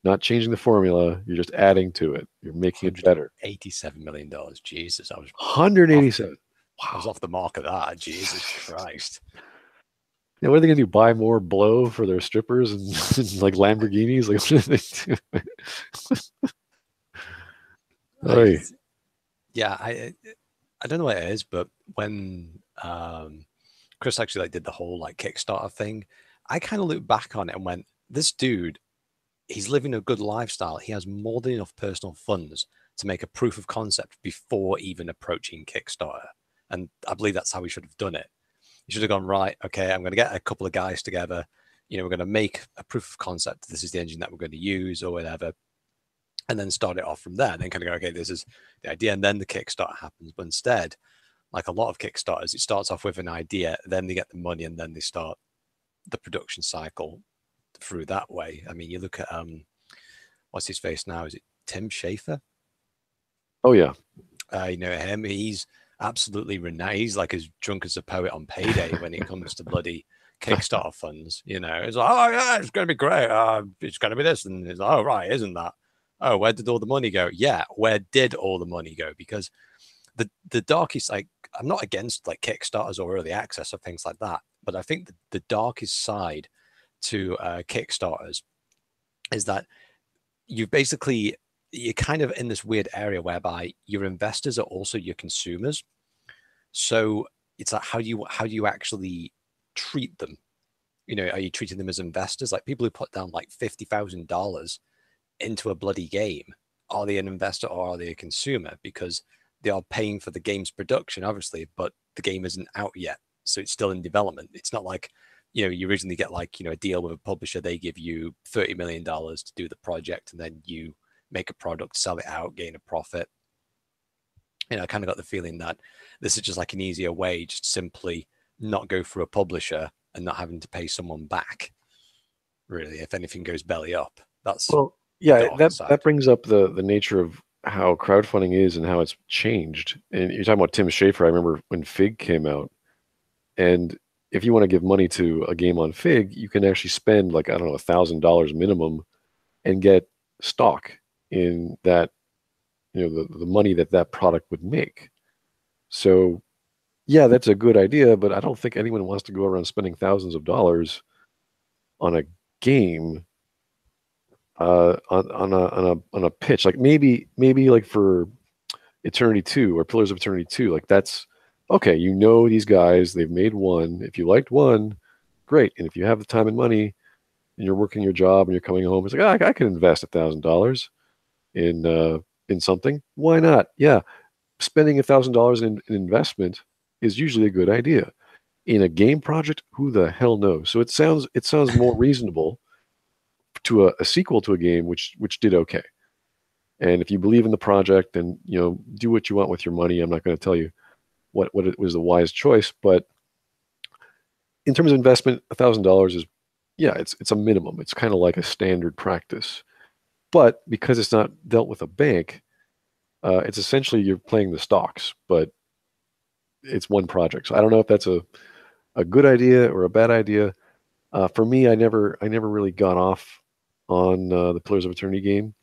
not changing the formula, you're just adding to it. You're making it better. $87 million. Jesus, I was 187. Wow. I was off the mark of that. Jesus Christ. Yeah, what are they gonna do? Buy more blow for their strippers and like Lamborghinis? Like, what are they do? Yeah, I don't know what it is, but when Chris actually like did the whole like Kickstarter thing, I kind of looked back on it and went, this dude, he's living a good lifestyle. He has more than enough personal funds to make a proof of concept before even approaching Kickstarter. And I believe that's how he should have done it. He should have gone, right, okay, I'm going to get a couple of guys together. We're going to make a proof of concept. This is the engine that we're going to use or whatever. And then start it off from there. And then kind of go, okay, this is the idea. And then the Kickstarter happens. But instead, like a lot of Kickstarters, it starts off with an idea, then they get the money, and then they start the production cycle through that way. I mean, you look at, what's his face now? Is it Tim Schafer? Oh, yeah. You know him. He's absolutely renowned. He's like as drunk as a poet on payday when it comes to bloody Kickstarter funds. It's like, oh yeah, it's going to be great. It's going to be this, and it's like, oh right, isn't that? Oh, where did all the money go? Yeah, where did all the money go? Because the darkest, like, I'm not against like Kickstarters or early access or things like that, but I think the darkest side to Kickstarters is that you're kind of in this weird area whereby your investors are also your consumers. So it's like, how do you actually treat them? You know, are you treating them as investors? Like people who put down like $50,000 into a bloody game, are they an investor or are they a consumer? Because they are paying for the game's production, obviously, but the game isn't out yet, so it's still in development. It's not like, you know, you originally get like, you know, a deal with a publisher, they give you $30 million to do the project, and then you make a product, sell it out, gain a profit. You know, I kind of got the feeling that this is just like an easier way, just simply not go through a publisher and not having to pay someone back. Really, if anything goes belly up, that's Well, yeah, darker that side. brings up the nature of how crowdfunding is and how it's changed. And you're talking about Tim Schafer. I remember when Fig came out, and if you want to give money to a game on Fig, you can actually spend like, I don't know, $1,000 minimum and get stock in that, you know, the money that that product would make. So yeah, that's a good idea, but I don't think anyone wants to go around spending thousands of dollars on a game, on a pitch. Like maybe like for Eternity 2 or Pillars of Eternity 2, like that's okay. You know these guys, they've made one. If you liked one, great. And if you have the time and money and you're working your job and you're coming home, it's like, I can invest $1,000 in something. Why not? Yeah, spending $1,000 in investment is usually a good idea. In a game project, who the hell knows? So it sounds more reasonable to a sequel to a game which did okay. And if you believe in the project, then you know, do what you want with your money. I'm not going to tell you what it was the wise choice, but in terms of investment, $1,000 is, yeah, it's a minimum. It's kind of like a standard practice. But because it's not dealt with a bank, it's essentially you're playing the stocks, but it's one project. So I don't know if that's a good idea or a bad idea. For me, I never really got off on the Pillars of Eternity game.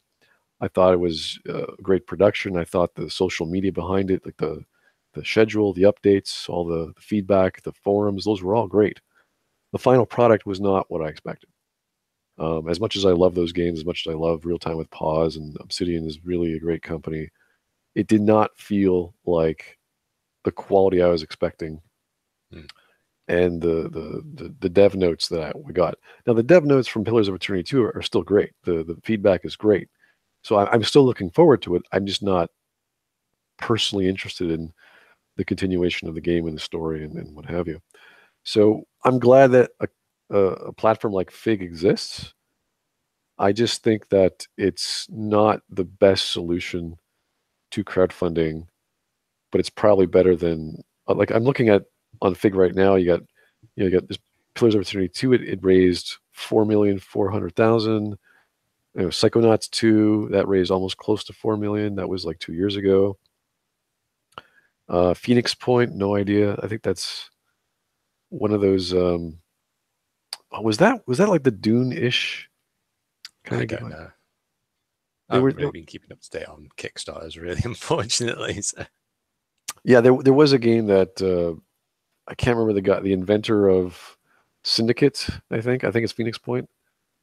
I thought it was a great production. I thought the social media behind it, like the schedule, the updates, all the feedback, the forums, those were all great. The final product was not what I expected. As much as I love those games, as much as I love Real Time with Pause, and Obsidian is really a great company, it did not feel like the quality I was expecting. Hmm. And the dev notes that we got. Now the dev notes from Pillars of Eternity 2 are still great. The feedback is great. So I'm still looking forward to it. I'm just not personally interested in the continuation of the game and the story and what have you. So I'm glad that a platform like Fig exists. I just think that it's not the best solution to crowdfunding, but it's probably better than, like, I'm looking at on Fig right now. You got this Pillars of Eternity 2. It raised 4,400,000. You know, Psychonauts 2, that raised almost close to 4 million. That was like 2 years ago. Phoenix Point, no idea. I think that's one of those. Was that like the Dune-ish kind I of game? don't know. I They were, haven't really been keeping up to date on Kickstarters, really, unfortunately. So. yeah. There was a game that I can't remember the inventor of Syndicate. I think it's Phoenix Point.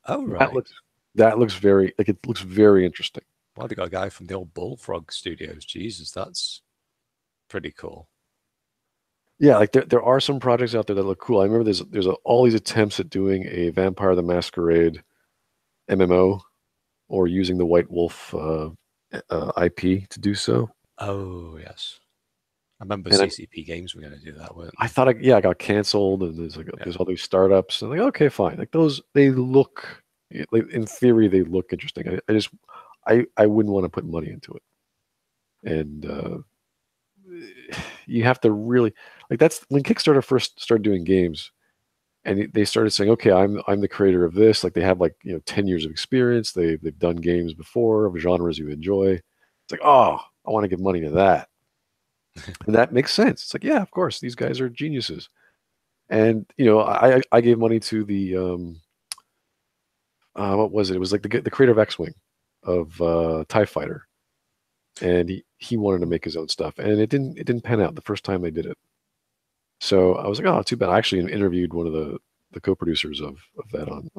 Oh, That right. looks that looks very like it looks very interesting. Well, they got a guy from the old Bullfrog Studios. Jesus, that's pretty cool. Yeah, like there are some projects out there that look cool. I remember all these attempts at doing a Vampire the Masquerade MMO or using the White Wolf IP to do so. Oh, yes. I remember And CCP Games were going to do that, weren't I they? thought, I got canceled, and Yeah. there's all these startups, and like, okay, fine. Like those, they look, like in theory, they look interesting. I wouldn't want to put money into it, and you have to really like that's when Kickstarter first started doing games, and they started saying, okay, I'm the creator of this. Like they have like 10 years of experience. They've done games before of genres you enjoy. It's like, oh, I want to give money to that, and that makes sense. It's like, yeah, of course, these guys are geniuses. And I gave money to the what was it? It was like the creator of X-Wing, of TIE Fighter, and he wanted to make his own stuff, and it didn't pan out the first time they did it. So I was like, oh, too bad. I actually interviewed one of the co-producers of that on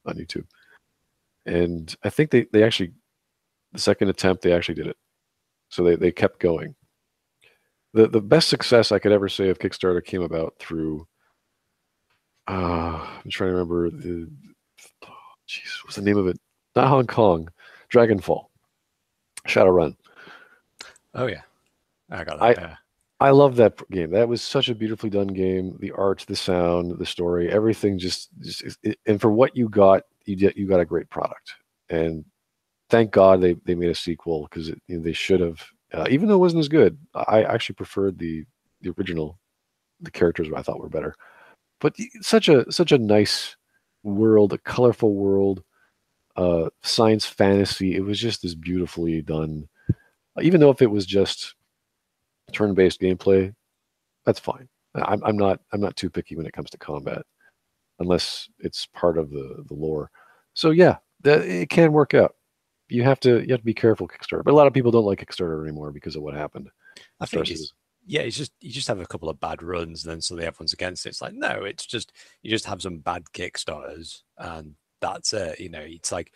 YouTube, and I think they actually, the second attempt they actually did it, so they kept going. The best success I could ever say of Kickstarter came about through I'm trying to remember jeez, what's the name of it? Not Hong Kong, Dragonfall, Shadowrun. Oh yeah, I got that. I Yeah. I love that game. That was such a beautifully done game. The art, the sound, the story, everything and for what you got, you got a great product. And thank God they made a sequel because they should have. Even though it wasn't as good, I actually preferred the original. The characters I thought were better. But such a nice world, a colorful world, science fantasy. It was just as beautifully done. Even though if it was just turn-based gameplay, that's fine. I'm not too picky when it comes to combat, unless it's part of the lore. So yeah, it can work out. You have to be careful Kickstarter, but a lot of people don't like Kickstarter anymore because of what happened. I Star think it's Citizen. yeah, it's just you just have a couple of bad runs, and then suddenly everyone's against it. It's like no, it's just you just have some bad Kickstarters, and that's it. It's like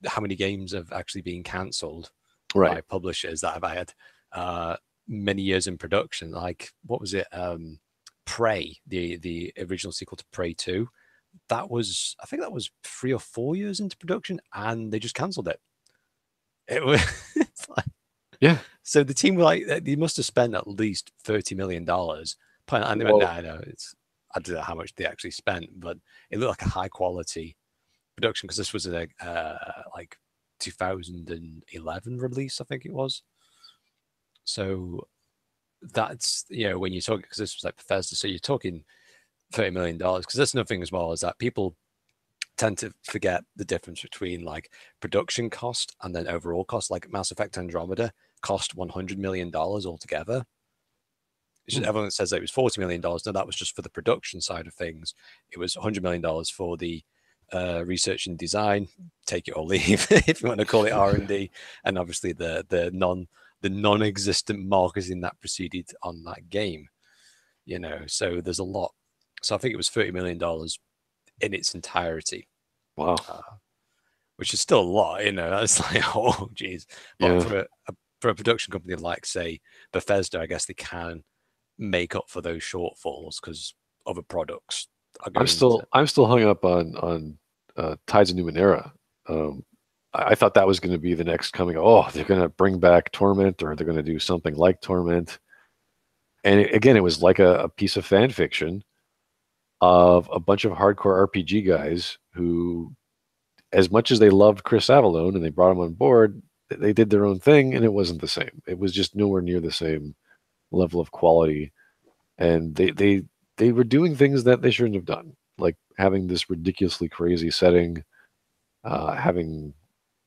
how many games have actually been cancelled Right. by publishers that have had many years in production. Like what was it? Prey, the original sequel to Prey 2. I think that was 3 or 4 years into production, and they just cancelled it. It was it's like, Yeah. so the team were like they must have spent at least $30 million. And they went, Well, no, no, I don't know how much they actually spent, but it looked like a high quality production because this was a like 2011 release, I think it was. So that's when you talk because this was like Bethesda, so you're talking $30 million because that's nothing as well as that people tend to forget the difference between like production cost and then overall cost. Like Mass Effect Andromeda cost $100 million altogether. It's just everyone says that it was $40 million. No, that was just for the production side of things. It was $100 million for the research and design, take it or leave, if you want to call it R&D, and obviously the non-existent marketing that proceeded on that game. So there's a lot. So I think it was $30 million in its entirety, wow. which is still a lot. That's like oh geez. But Yeah. for a production company like say Bethesda, I guess they can make up for those shortfalls because other products are I'm going to. still hung up on Tides of Numenera. I thought that was going to be the next coming. Oh, they're going to bring back Torment, or they're going to do something like Torment. And again, it was like a piece of fan fiction of a bunch of hardcore RPG guys who, as much as they loved Chris Avellone and they brought him on board, they did their own thing, and it wasn't the same. It was just nowhere near the same level of quality, and they were doing things that they shouldn't have done, like having this ridiculously crazy setting, having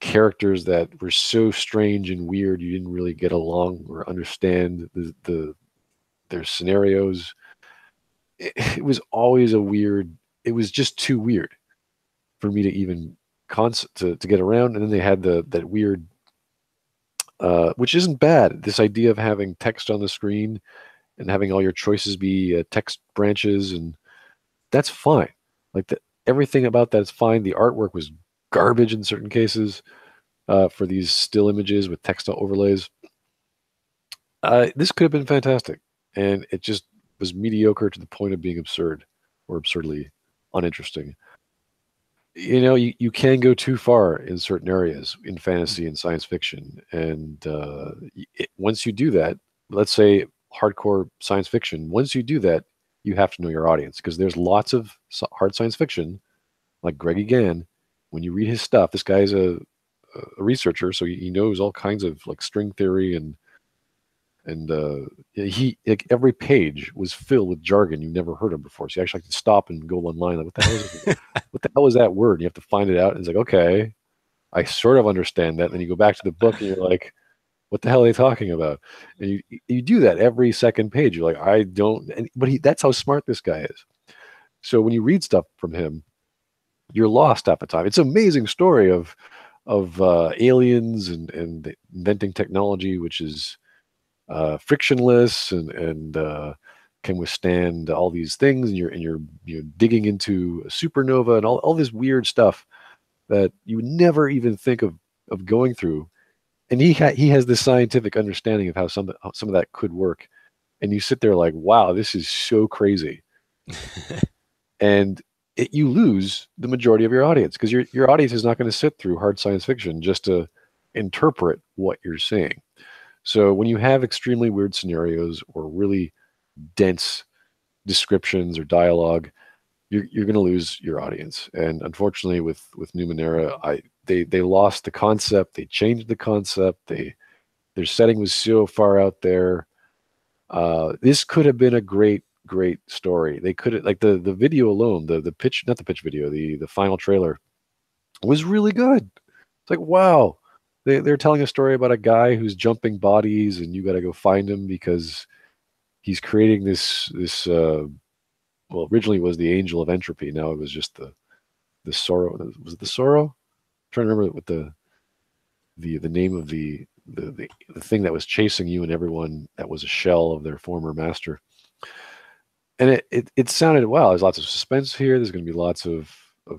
characters that were so strange and weird you didn't really get along or understand their scenarios. It was always a weird. It was just too weird for me to even to get around. And then they had that weird, which isn't bad. This idea of having text on the screen and having all your choices be text branches, and that's fine. Like everything about that is fine. The artwork was garbage in certain cases for these still images with text overlays. This could have been fantastic, and it just was mediocre to the point of being absurd or absurdly uninteresting. You can go too far in certain areas in fantasy and science fiction, and once you do that, let's say hardcore science fiction, once you do that, you have to know your audience because there's lots of hard science fiction, like Greg Egan. When you read his stuff, this guy's a researcher, so he knows all kinds of like string theory and he like every page was filled with jargon you never heard of before. So you actually have to stop and go online like, what the hell is it? What the hell is that word? And you have to find it out. And it's like, okay, I sort of understand that. And then you go back to the book and you're like, what the hell are they talking about? And you do that every second page. You're like, I don't. But that's how smart this guy is. So when you read stuff from him, you're lost half the time. It's an amazing story of aliens and inventing technology, which is frictionless and can withstand all these things. And you're digging into a supernova and all this weird stuff that you would never even think of going through. And he has this scientific understanding of how some of that could work. And you sit there like, wow, this is so crazy. and you lose the majority of your audience because your audience is not going to sit through hard science fiction just to interpret what you're seeing. So when you have extremely weird scenarios or really dense descriptions or dialogue, you're going to lose your audience. And unfortunately, with Numenera, they lost the concept. They changed the concept. Their setting was so far out there. This could have been a great story. They could have, like, the video alone, the pitch, not the pitch video, the final trailer was really good. It's like, wow, they're telling a story about a guy who's jumping bodies, and you got to go find him because he's creating this well, originally it was the Angel of Entropy. Now it was just the Sorrow. Was it the Sorrow? I'm trying to remember what the name of the thing that was chasing you and everyone that was a shell of their former master. And it sounded, wow, there's lots of suspense here. There's going to be lots of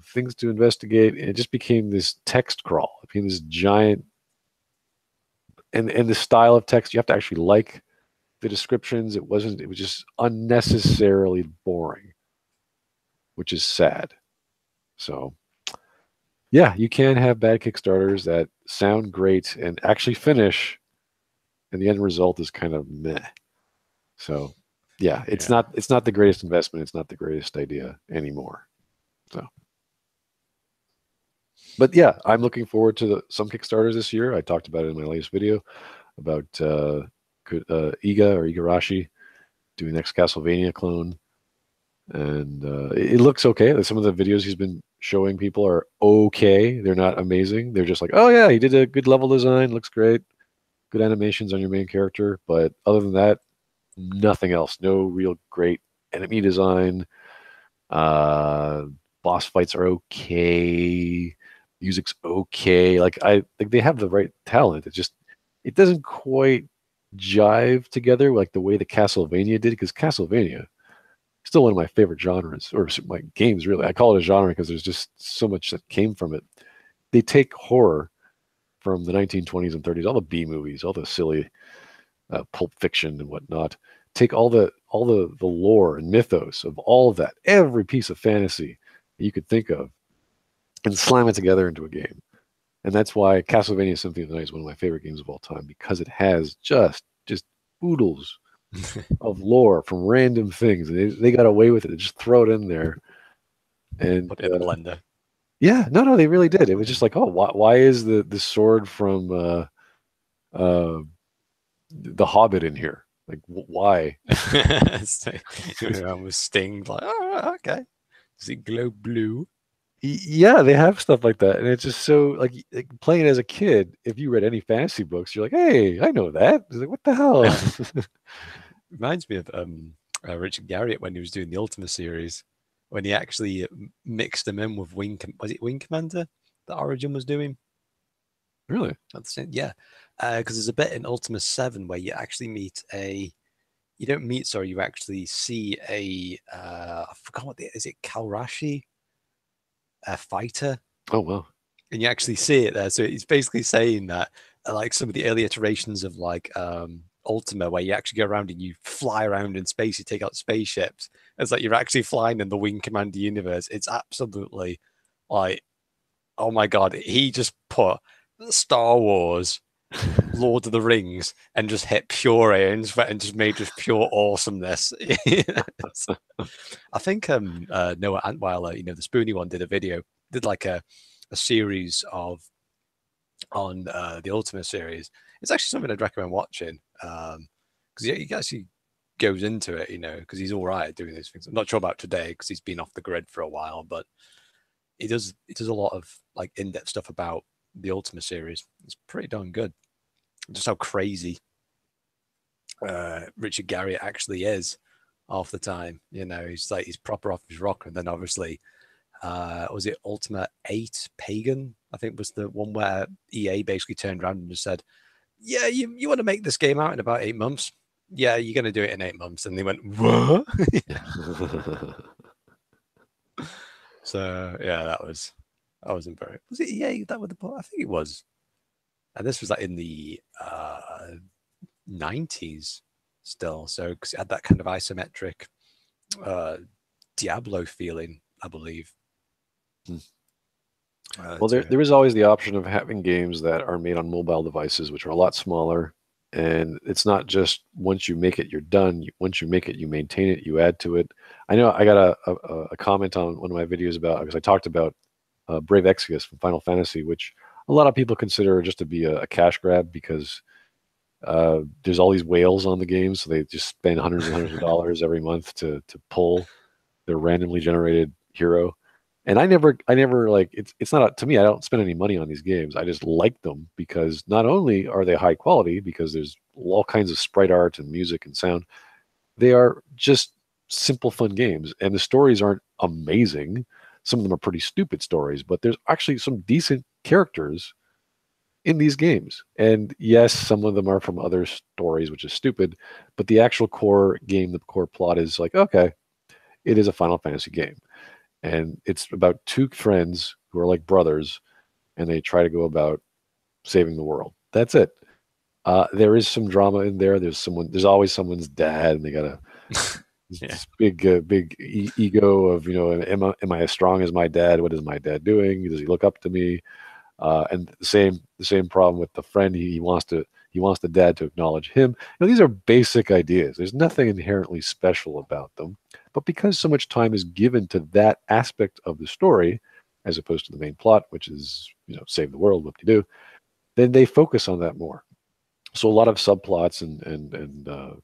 things to investigate. And it just became this text crawl. It became this giant, and the style of text, you have to actually like the descriptions. It was just unnecessarily boring, which is sad. So yeah, you can have bad Kickstarters that sound great and actually finish, and the end result is kind of meh. So yeah, it's not the greatest investment. It's not the greatest idea anymore. So, but yeah, I'm looking forward to some Kickstarters this year. I talked about it in my latest video about Iga or Igarashi doing next Castlevania clone, and it looks okay. Some of the videos he's been showing people are okay. They're not amazing. They're just like, oh yeah, he did a good level design, looks great, good animations on your main character. But other than that, nothing else. No real great enemy design. Boss fights are okay. Music's okay. Like they have the right talent. It doesn't quite jive together like the way the Castlevania did, because Castlevania still one of my favorite genres, or my games, really. I call it a genre because there's just so much that came from it. They take horror from the 1920s and 30s, all the B movies, all the silly Pulp Fiction and whatnot. Take all the lore and mythos of all of that, every piece of fantasy that you could think of, and slam it together into a game. And that's why Castlevania Symphony of the Night is one of my favorite games of all time, because it has just oodles of lore from random things. And they got away with it. They just throw it in there and put it in the blender. Yeah, no, they really did. It was just like, oh, why is the sword from The Hobbit in here? Like, why? I was stinged. Like, oh, okay. Does it glow blue? Yeah, they have stuff like that, and it's just so like playing it as a kid. If you read any fantasy books, you're like, hey, I know that. It's like, what the hell? Reminds me of Richard Garriott when he was doing the Ultima series, when he actually mixed them in with was it Wing Commander that Origin was doing? Really? Yeah, because there's a bit in Ultima 7 where you actually you actually see I forgot what is it, Kalrashi, a fighter. Oh, wow. And you actually see it there. So it's basically saying that like some of the early iterations of like Ultima, where you actually go around and you fly around in space, you take out spaceships. It's like you're actually flying in the Wing Commander universe. It's absolutely like, oh my God, he just put Star Wars, Lord of the Rings, and just hit pure A and just made just pure awesomeness. I think Noah Antweiler, the Spoony one, did like a series on the Ultima series. It's actually something I'd recommend watching, because he actually goes into it, because he's all right at doing these things. I'm not sure about today because he's been off the grid for a while, but he does a lot of like in-depth stuff about the Ultima series. It's pretty darn good. Just how crazy Richard Garriott actually is half the time. He's proper off his rocker. And then obviously, was it Ultima 8 Pagan? I think was the one where EA basically turned around and just said, yeah, you want to make this game out in about 8 months? Yeah, you're going to do it in 8 months. And they went, what? So yeah, that wasn't very. Was it EA that with the? I think it was. And this was like in the 90s still. So because it had that kind of isometric Diablo feeling, I believe. Well, there is always the option of having games that are made on mobile devices, which are a lot smaller. And it's not just once you make it, you're done. Once you make it, you maintain it, you add to it. I know I got a comment on one of my videos about, because I talked about Brave Exvius from Final Fantasy, which a lot of people consider just to be a cash grab because there's all these whales on the game, so they just spend hundreds and hundreds of dollars every month to pull their randomly generated hero. And I never like it's not to me. I don't spend any money on these games. I just like them because not only are they high quality because there's all kinds of sprite art and music and sound, they are just simple, fun games, and the stories aren't amazing. Some of them are pretty stupid stories, but there's actually some decent characters in these games. And yes, some of them are from other stories, which is stupid, but the actual core game, the core plot is like, okay, it is a Final Fantasy game. And it's about two friends who are like brothers, and they try to go about saving the world. That's it. There is some drama in there. There's always someone's dad, and they got this big ego of, am I as strong as my dad? What is my dad doing? Does he look up to me? And the same problem with the friend. He wants the dad to acknowledge him. These are basic ideas. There's nothing inherently special about them. But because so much time is given to that aspect of the story, as opposed to the main plot, which is, save the world, whoop-de-doo, then they focus on that more. So a lot of subplots and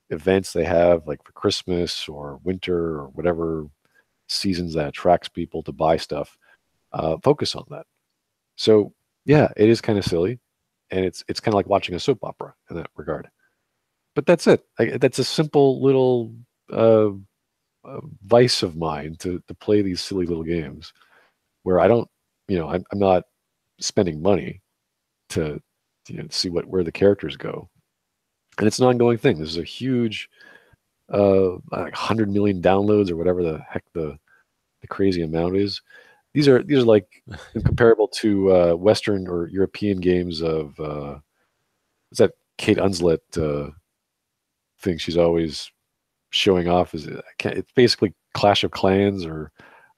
events they have, like for Christmas or winter or whatever seasons that attracts people to buy stuff, focus on that. So yeah, it is kind of silly, and it's kind of like watching a soap opera in that regard. But that's it. That's a simple little vice of mine to play these silly little games where I don't, I'm not spending money to see where the characters go, and it's an ongoing thing. This is a huge, like 100 million downloads or whatever the heck the crazy amount is. These are like comparable to Western or European games of what's that Kate Unslet thing she's always showing off? It's basically Clash of Clans, or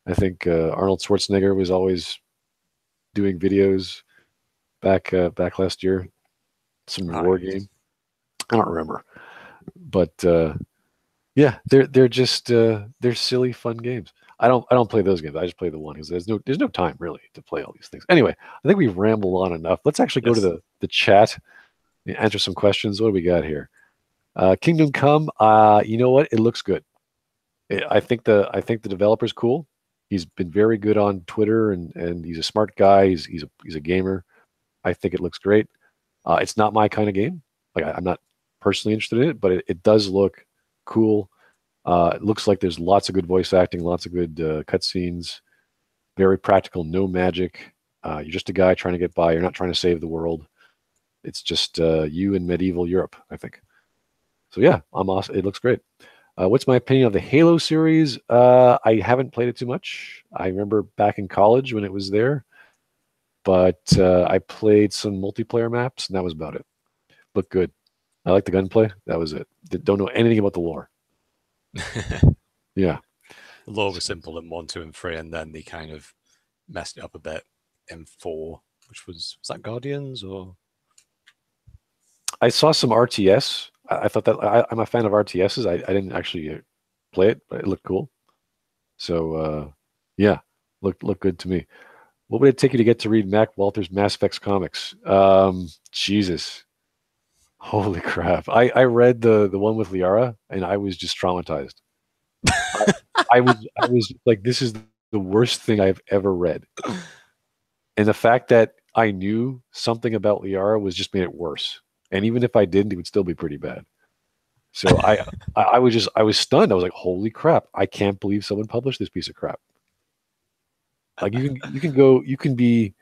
I think Arnold Schwarzenegger was always doing videos back last year. Some war game. I don't remember, but yeah, they're just they're silly, fun games. I don't play those games. I just play the one because there's no time really to play all these things. Anyway, I think we've rambled on enough. Let's actually go to the chat and answer some questions. What do we got here? Kingdom Come. You know what? It looks good. I think the developer's cool. He's been very good on Twitter, and he's a smart guy. He's a gamer. I think it looks great. It's not my kind of game. Like I'm not personally interested in it, but it does look cool. It looks like there's lots of good voice acting, lots of good cutscenes, very practical, no magic. You're just a guy trying to get by. You're not trying to save the world. It's just you in medieval Europe, I think. So yeah, I'm awesome. It looks great. What's my opinion of the Halo series? I haven't played it too much. I remember back in college when it was there, but I played some multiplayer maps, and that was about it. Looked good. I like the gunplay. That was it. Don't know anything about the lore. Yeah. The lore was simple in 1, 2, and 3, and then they kind of messed it up a bit in 4, which was that Guardians or? I saw some RTS. I thought that I'm a fan of RTSs. I didn't actually play it, but it looked cool. So yeah, looked good to me. What would it take you to get to read Mac Walter's Mass Effect comics? Jesus. Holy crap. I read the one with Liara, and I was just traumatized. I was like, this is the worst thing I've ever read. And the fact that I knew something about Liara was just made it worse. And even if I didn't, it would still be pretty bad. So I was stunned. I was like, holy crap. I can't believe someone published this piece of crap. Like you can be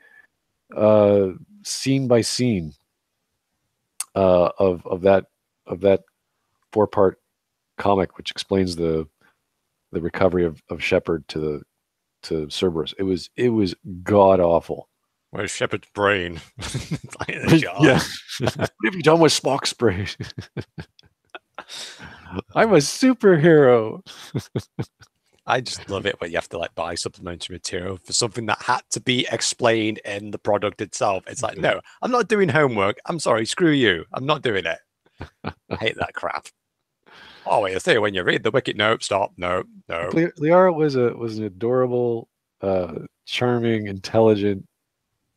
scene by scene of that 4-part comic, which explains the recovery of Shepard to Cerberus. It was god awful. Where's Shepard's brain? Yeah. What have you done with Spock's brain? I'm a superhero. I just love it when you have to like buy supplementary material for something that had to be explained in the product itself. It's like, no, I'm not doing homework. I'm sorry, screw you. I'm not doing it. I hate that crap. Oh, wait, I say when you read the wiki, nope, stop, nope, no. Liara was an adorable, charming, intelligent,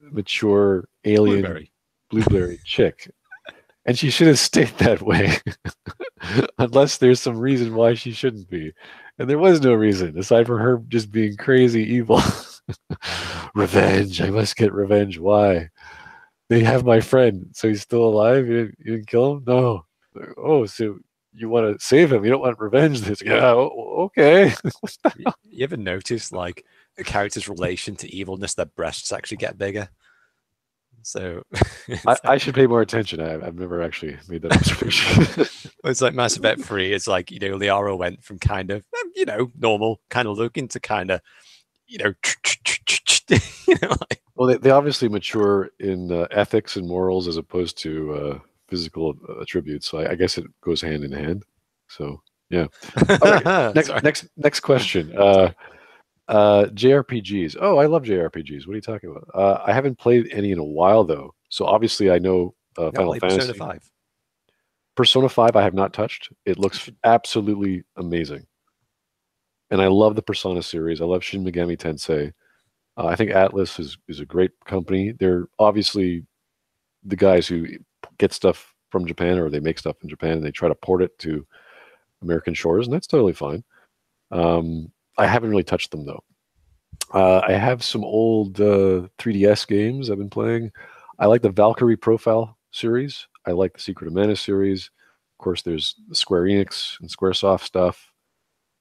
mature alien blueberry chick, and she should have stayed that way, unless there's some reason why she shouldn't be, and there was no reason aside from her just being crazy evil. Revenge! I must get revenge. Why? They have my friend, so he's still alive. You didn't kill him? No. Oh, so you want to save him? You don't want revenge? This? Yeah. Okay. You ever notice like a character's relation to evilness? Their breasts actually get bigger. So I should pay more attention. I've never actually made that observation. It's like Mass Effect 3. It's like, Liara went from kind of, normal kind of looking to kind of, like, well, they obviously mature in ethics and morals as opposed to physical attributes. So I guess it goes hand in hand. So yeah. All right. Next question. JRPGs. Oh, I love JRPGs. What are you talking about? I haven't played any in a while though. So obviously I know Final Fantasy. Persona 5. Persona 5 I have not touched. It looks absolutely amazing. And I love the Persona series. I love Shin Megami Tensei. I think Atlas is a great company. They're obviously the guys who get stuff from Japan, or they make stuff in Japan and they try to port it to American shores, and that's totally fine. I haven't really touched them though. I have some old 3DS games I've been playing. I like the Valkyrie Profile series. I like the Secret of Mana series. Of course, there's the Square Enix and Squaresoft stuff.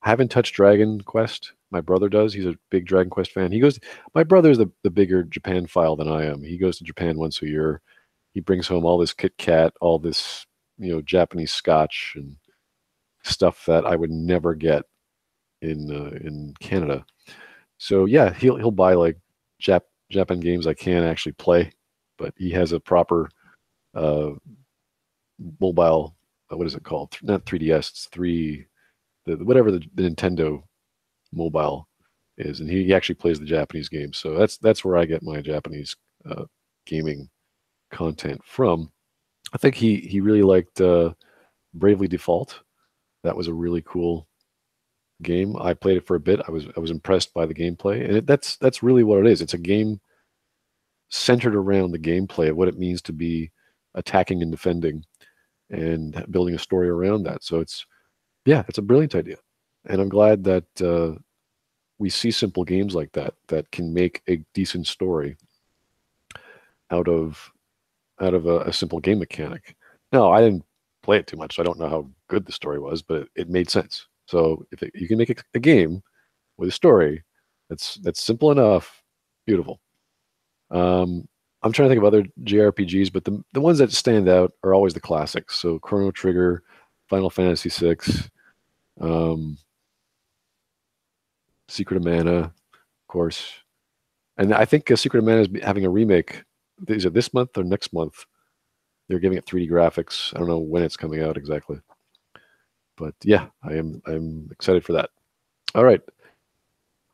I haven't touched Dragon Quest. My brother does. He's a big Dragon Quest fan. My brother's the bigger Japan file than I am. He goes to Japan once a year. He brings home all this Kit Kat, all this, Japanese scotch and stuff that I would never get in Canada. So yeah, he'll buy like Japan games I can't actually play, but he has a proper mobile. What is it called? Not 3DS. It's whatever the Nintendo mobile is, and he actually plays the Japanese games. So that's where I get my Japanese gaming content from. I think he really liked Bravely Default. That was a really cool game. I played it for a bit. I was impressed by the gameplay, and that's really what it is. It's a game centered around the gameplay of what it means to be attacking and defending, and building a story around that. So it's a brilliant idea, and I'm glad that we see simple games like that can make a decent story out of a simple game mechanic. No, I didn't play it too much, so I don't know how good the story was, but it made sense. So if you can make a game with a story that's simple enough, beautiful. I'm trying to think of other JRPGs, but the ones that stand out are always the classics. So Chrono Trigger, Final Fantasy VI, Secret of Mana, of course. And I think Secret of Mana is having a remake. Is it this month or next month? They're giving it 3D graphics. I don't know when it's coming out exactly. But yeah, I'm excited for that. All right.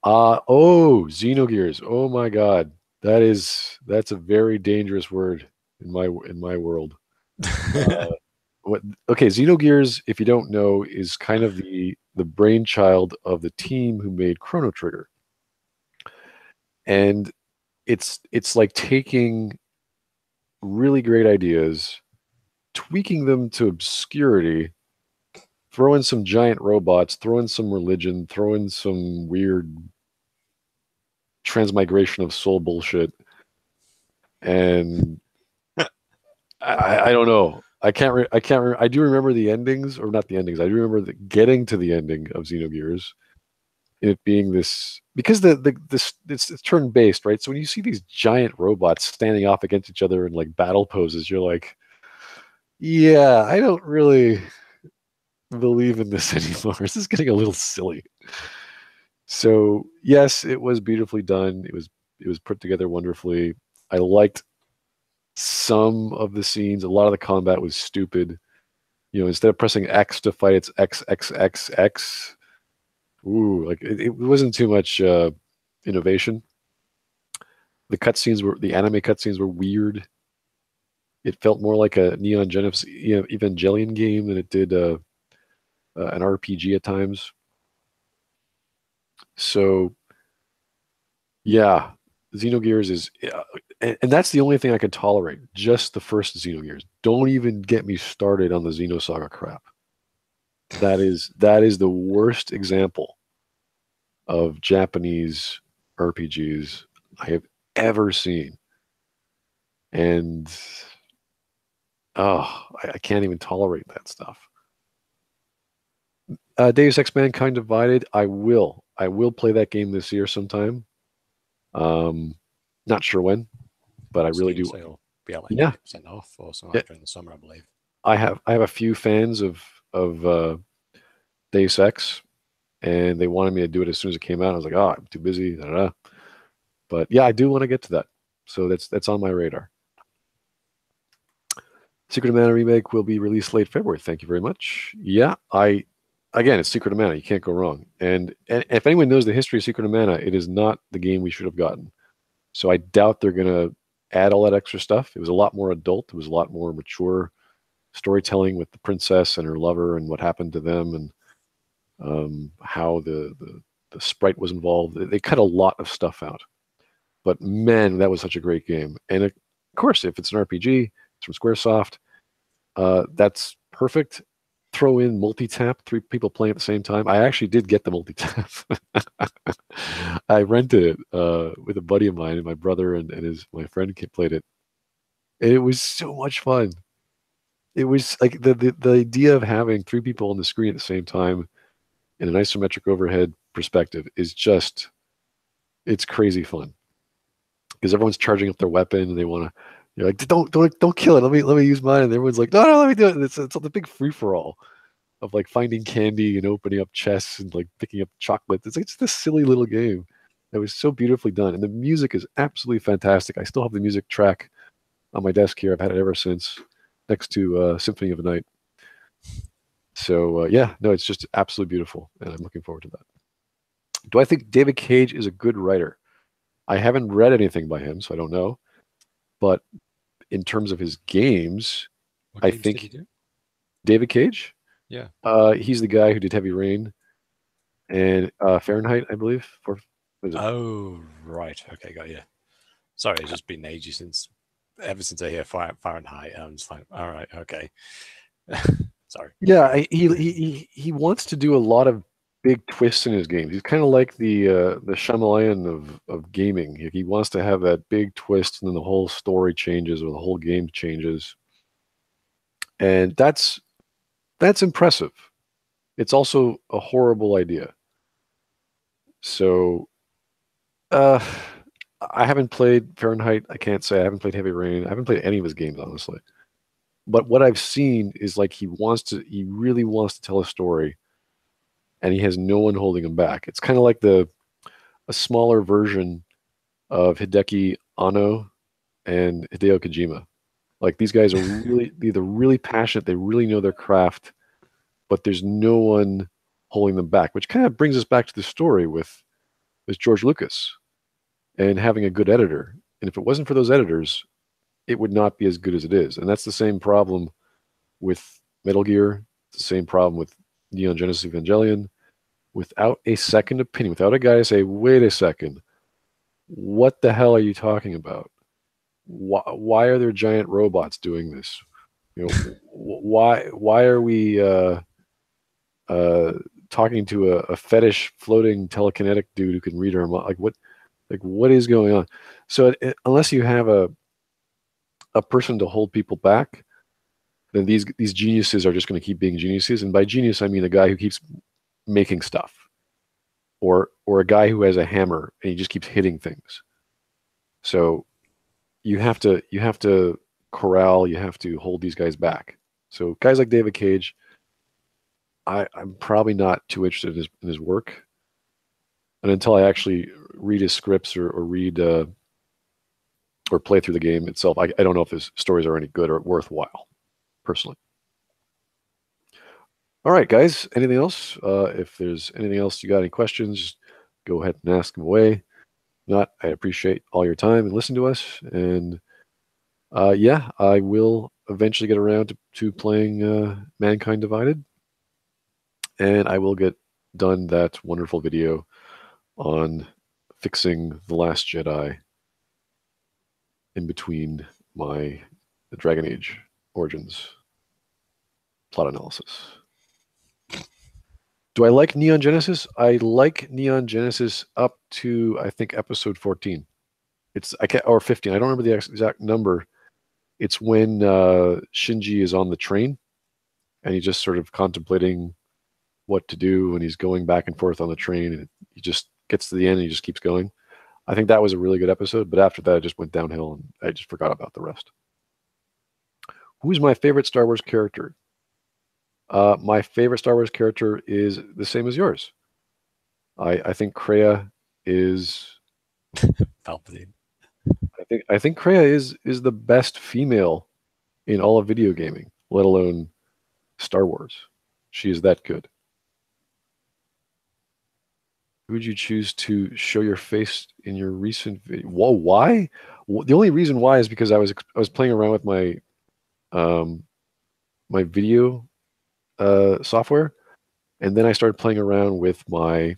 Xenogears. Oh my God. That's a very dangerous word in my world. Xenogears, if you don't know, is kind of the brainchild of the team who made Chrono Trigger. And it's like taking really great ideas, tweaking them to obscurity, throw in some giant robots, throw in some religion, throw in some weird transmigration of soul bullshit, and I don't know. I can't. I do remember the endings, or not the endings. I do remember getting to the ending of Xenogears, it being this, because it's turn based, right? So when you see these giant robots standing off against each other in like battle poses, you're like, yeah, I don't really believe in this anymore. This is getting a little silly. So yes, it was beautifully done. It was put together wonderfully. I liked some of the scenes. A lot of the combat was stupid. Instead of pressing X to fight, it's X X X X. Ooh, like it wasn't too much innovation. The anime cutscenes were weird. It felt more like a Neon Genesis Evangelion game than it did an RPG at times. So yeah, Xenogears is, and that's the only thing I can tolerate. Just the first Xenogears. Don't even get me started on the Xenosaga crap. That is the worst example of Japanese RPGs I have ever seen, and oh, I can't even tolerate that stuff. Deus Ex Mankind Divided. I will play that game this year sometime. Um, Not sure when, but I really Steam do. sale be at like Yeah, 90% off or something yeah. like during the summer, I believe. I have a few fans of Deus Ex, and they wanted me to do it as soon as it came out. I was like, oh, I'm too busy. Da, da, da. But yeah, I do want to get to that. So that's on my radar. Secret of Mana remake will be released late February. Thank you very much. Yeah, again, it's Secret of Mana. You can't go wrong. And if anyone knows the history of Secret of Mana, it is not the game we should have gotten. So I doubt they're gonna add all that extra stuff. It was a lot more adult. It was a lot more mature storytelling with the princess and her lover and what happened to them and how the sprite was involved. They cut a lot of stuff out. But man, that was such a great game. And of course, if it's an RPG, it's from SquareSoft. That's perfect. Throw in multi-tap, 3 people playing at the same time. I actually did get the multi-tap. I rented it with a buddy of mine, and my brother and my friend played it. And it was so much fun. It was like the idea of having 3 people on the screen at the same time in an isometric overhead perspective is just, it's crazy fun because everyone's charging up their weapon and they want to. You're like, don't kill it. Let me use mine. And everyone's like, no, let me do it. And it's the big free for all of like finding candy and opening up chests and like picking up chocolate. It's like just this silly little game that was so beautifully done, and the music is absolutely fantastic. I still have the music track on my desk here. I've had it ever since, next to Symphony of the Night. So yeah, no, it's just absolutely beautiful, and I'm looking forward to that. Do I think David Cage is a good writer? I haven't read anything by him, so I don't know. But in terms of his games, What I games did he think do? David Cage. Yeah. He's the guy who did Heavy Rain and Fahrenheit, I believe. For Oh, right. Okay, got you. Sorry, it's just been ages ever since I hear Fahrenheit. I'm just like, all right, okay. Sorry. Yeah, he wants to do a lot of big twists in his games. He's kind of like the Shyamalan of gaming. He wants to have that big twist, and then the whole story changes or the whole game changes, and that's impressive. It's also a horrible idea. So, uh, I haven't played Fahrenheit. I can't say I haven't played Heavy Rain. I haven't played any of his games, honestly. But what I've seen is like he really wants to tell a story, and he has no one holding him back. It's kind of like a smaller version of Hideki Anno and Hideo Kojima. Like these guys are they're really passionate. They really know their craft, but there's no one holding them back, which kind of brings us back to the story with George Lucas and having a good editor. And if it wasn't for those editors, it would not be as good as it is. And that's the same problem with Metal Gear. It's the same problem with Neon Genesis Evangelion. Without a second opinion, without a guy to say, wait a second, what the hell are you talking about? Why are there giant robots doing this? You know, why are we talking to a fetish floating telekinetic dude who can read our mind? Like what is going on? So unless you have a person to hold people back, then these geniuses are just going to keep being geniuses. And by genius, I mean a guy who keeps making stuff, or a guy who has a hammer and he just keeps hitting things. So you have to corral, you have to hold these guys back. So guys like David Cage, I'm probably not too interested in his work, and until I actually read his scripts or read or play through the game itself, I don't know if his stories are any good or worthwhile, personally. All right, guys. Anything else? If there's anything else, you got any questions, just go ahead and ask them away. If not, I appreciate all your time and listen to us. And yeah, I will eventually get around to playing Mankind Divided. And I will get done that wonderful video on fixing the Last Jedi in between the Dragon Age Origins plot analysis. Do I like Neon Genesis? I like Neon Genesis up to, I think, episode 14. Or 15. I don't remember the exact number. It's when Shinji is on the train and he's just sort of contemplating what to do, and he's going back and forth on the train, and he just gets to the end and he just keeps going. I think that was a really good episode, but after that, it just went downhill, and I just forgot about the rest. Who's my favorite Star Wars character? My favorite Star Wars character is the same as yours. I think Kreia is Palpatine. I think Kreia is the best female in all of video gaming, let alone Star Wars. She is that good. Who would you choose to show your face in your recent video? Whoa, why? The only reason why is because I was playing around with my my video software, and then I started playing around with my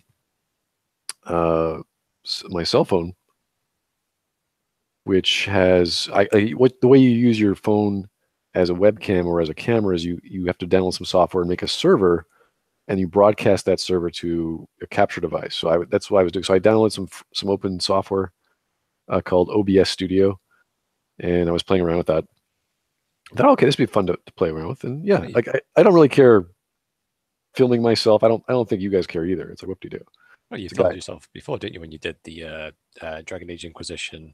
my cell phone, which has the way you use your phone as a webcam or as a camera is you have to download some software and make a server, and you broadcast that server to a capture device. So that's what I was doing. So I downloaded some open software called OBS Studio, and I was playing around with that. I thought, okay, this would be fun to play around with. And yeah, like I don't really care filming myself. I don't think you guys care either. It's like, whoop-de-doo. Well, you filmed yourself before, didn't you, when you did the Dragon Age Inquisition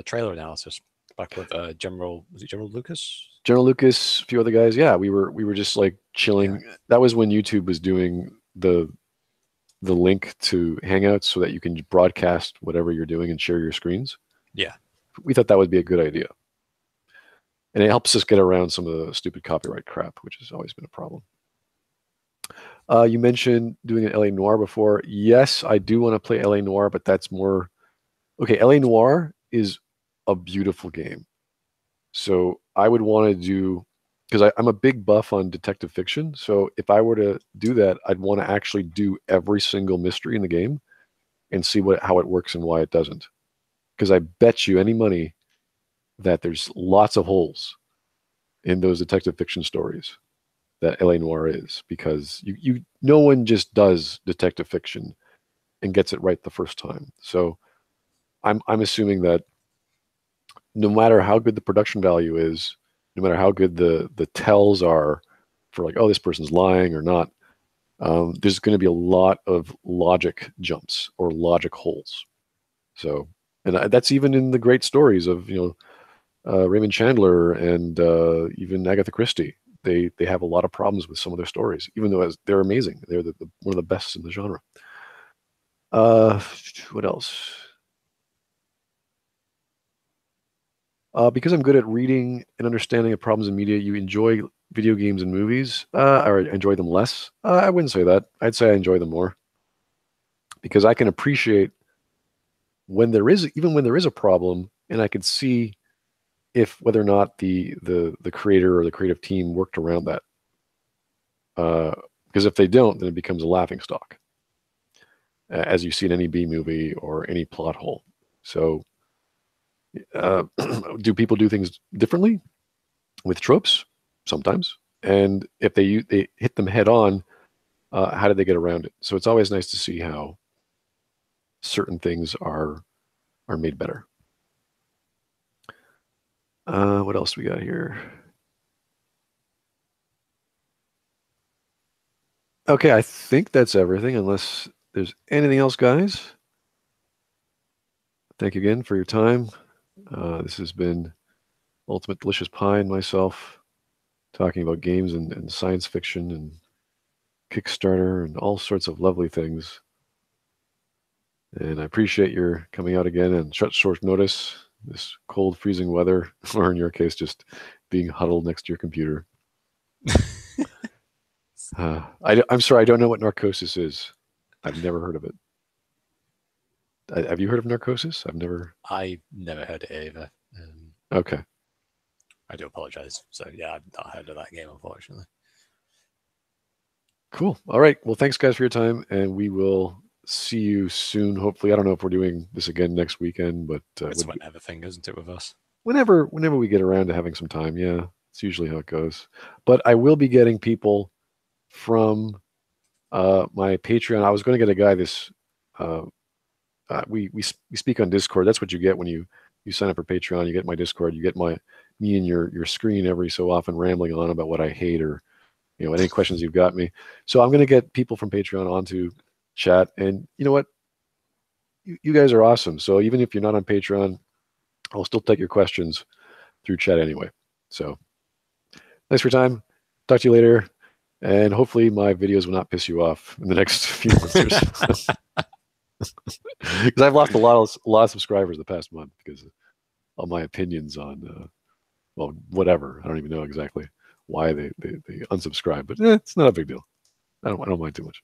trailer analysis back with General Lucas? General Lucas, a few other guys. Yeah, we were just like chilling. Yeah. That was when YouTube was doing the link to Hangouts so that you can broadcast whatever you're doing and share your screens. Yeah. We thought that would be a good idea. And it helps us get around some of the stupid copyright crap, which has always been a problem. You mentioned doing an LA Noire before. Yes, I do want to play LA Noire, but that's more... Okay, LA Noire is a beautiful game. So I would want to do... Because I'm a big buff on detective fiction. So if I were to do that, I'd want to actually do every single mystery in the game and see how it works and why it doesn't. Because I bet you any money that there's lots of holes in those detective fiction stories that LA Noire is, because no one just does detective fiction and gets it right the first time. So I'm assuming that no matter how good the production value is, no matter how good the tells are for like, oh, this person's lying or not, there's going to be a lot of logic jumps or logic holes. So, and that's even in the great stories of, Raymond Chandler and even Agatha Christie. They have a lot of problems with some of their stories, even though they're amazing. They're one of the best in the genre. What else? Because I'm good at reading and understanding of problems in media, you enjoy video games and movies, or enjoy them less? I wouldn't say that. I'd say I enjoy them more. Because I can appreciate when there is a problem, and I can see whether or not the creator or the creative team worked around that. Because if they don't, then it becomes a laughingstock, as you see in any B movie or any plot hole. So, do people do things differently with tropes? Sometimes. And if they hit them head on, how did they get around it? So it's always nice to see how certain things are made better. What else we got here? Okay, I think that's everything, unless there's anything else, guys. Thank you again for your time. This has been Ultimate Delicious Pie and myself talking about games and science fiction and Kickstarter and all sorts of lovely things. And I appreciate your coming out again and short notice, this cold, freezing weather, or in your case, just being huddled next to your computer. I'm sorry, I don't know what narcosis is. I've never heard of it. Have you heard of narcosis? I never heard it either. Okay. I do apologize. So yeah, I've not heard of that game, unfortunately. Cool. All right. Well, thanks guys for your time, and we will see you soon. Hopefully, I don't know if we're doing this again next weekend, but It's whenever thing, isn't it, with us? Whenever we get around to having some time, yeah, it's usually how it goes. But I will be getting people from my Patreon. I was going to get a guy this. We speak on Discord. That's what you get when you sign up for Patreon. You get my Discord. You get me and your screen every so often rambling on about what I hate or any questions you've got me. So I'm going to get people from Patreon onto chat, and you know what? You guys are awesome. So even if you're not on Patreon, I'll still take your questions through chat anyway. So thanks for your time. Talk to you later. And hopefully my videos will not piss you off in the next few months or so. Because I've lost a lot of subscribers the past month because of my opinions on, well, whatever. I don't even know exactly why they unsubscribe, but it's not a big deal. I don't mind too much.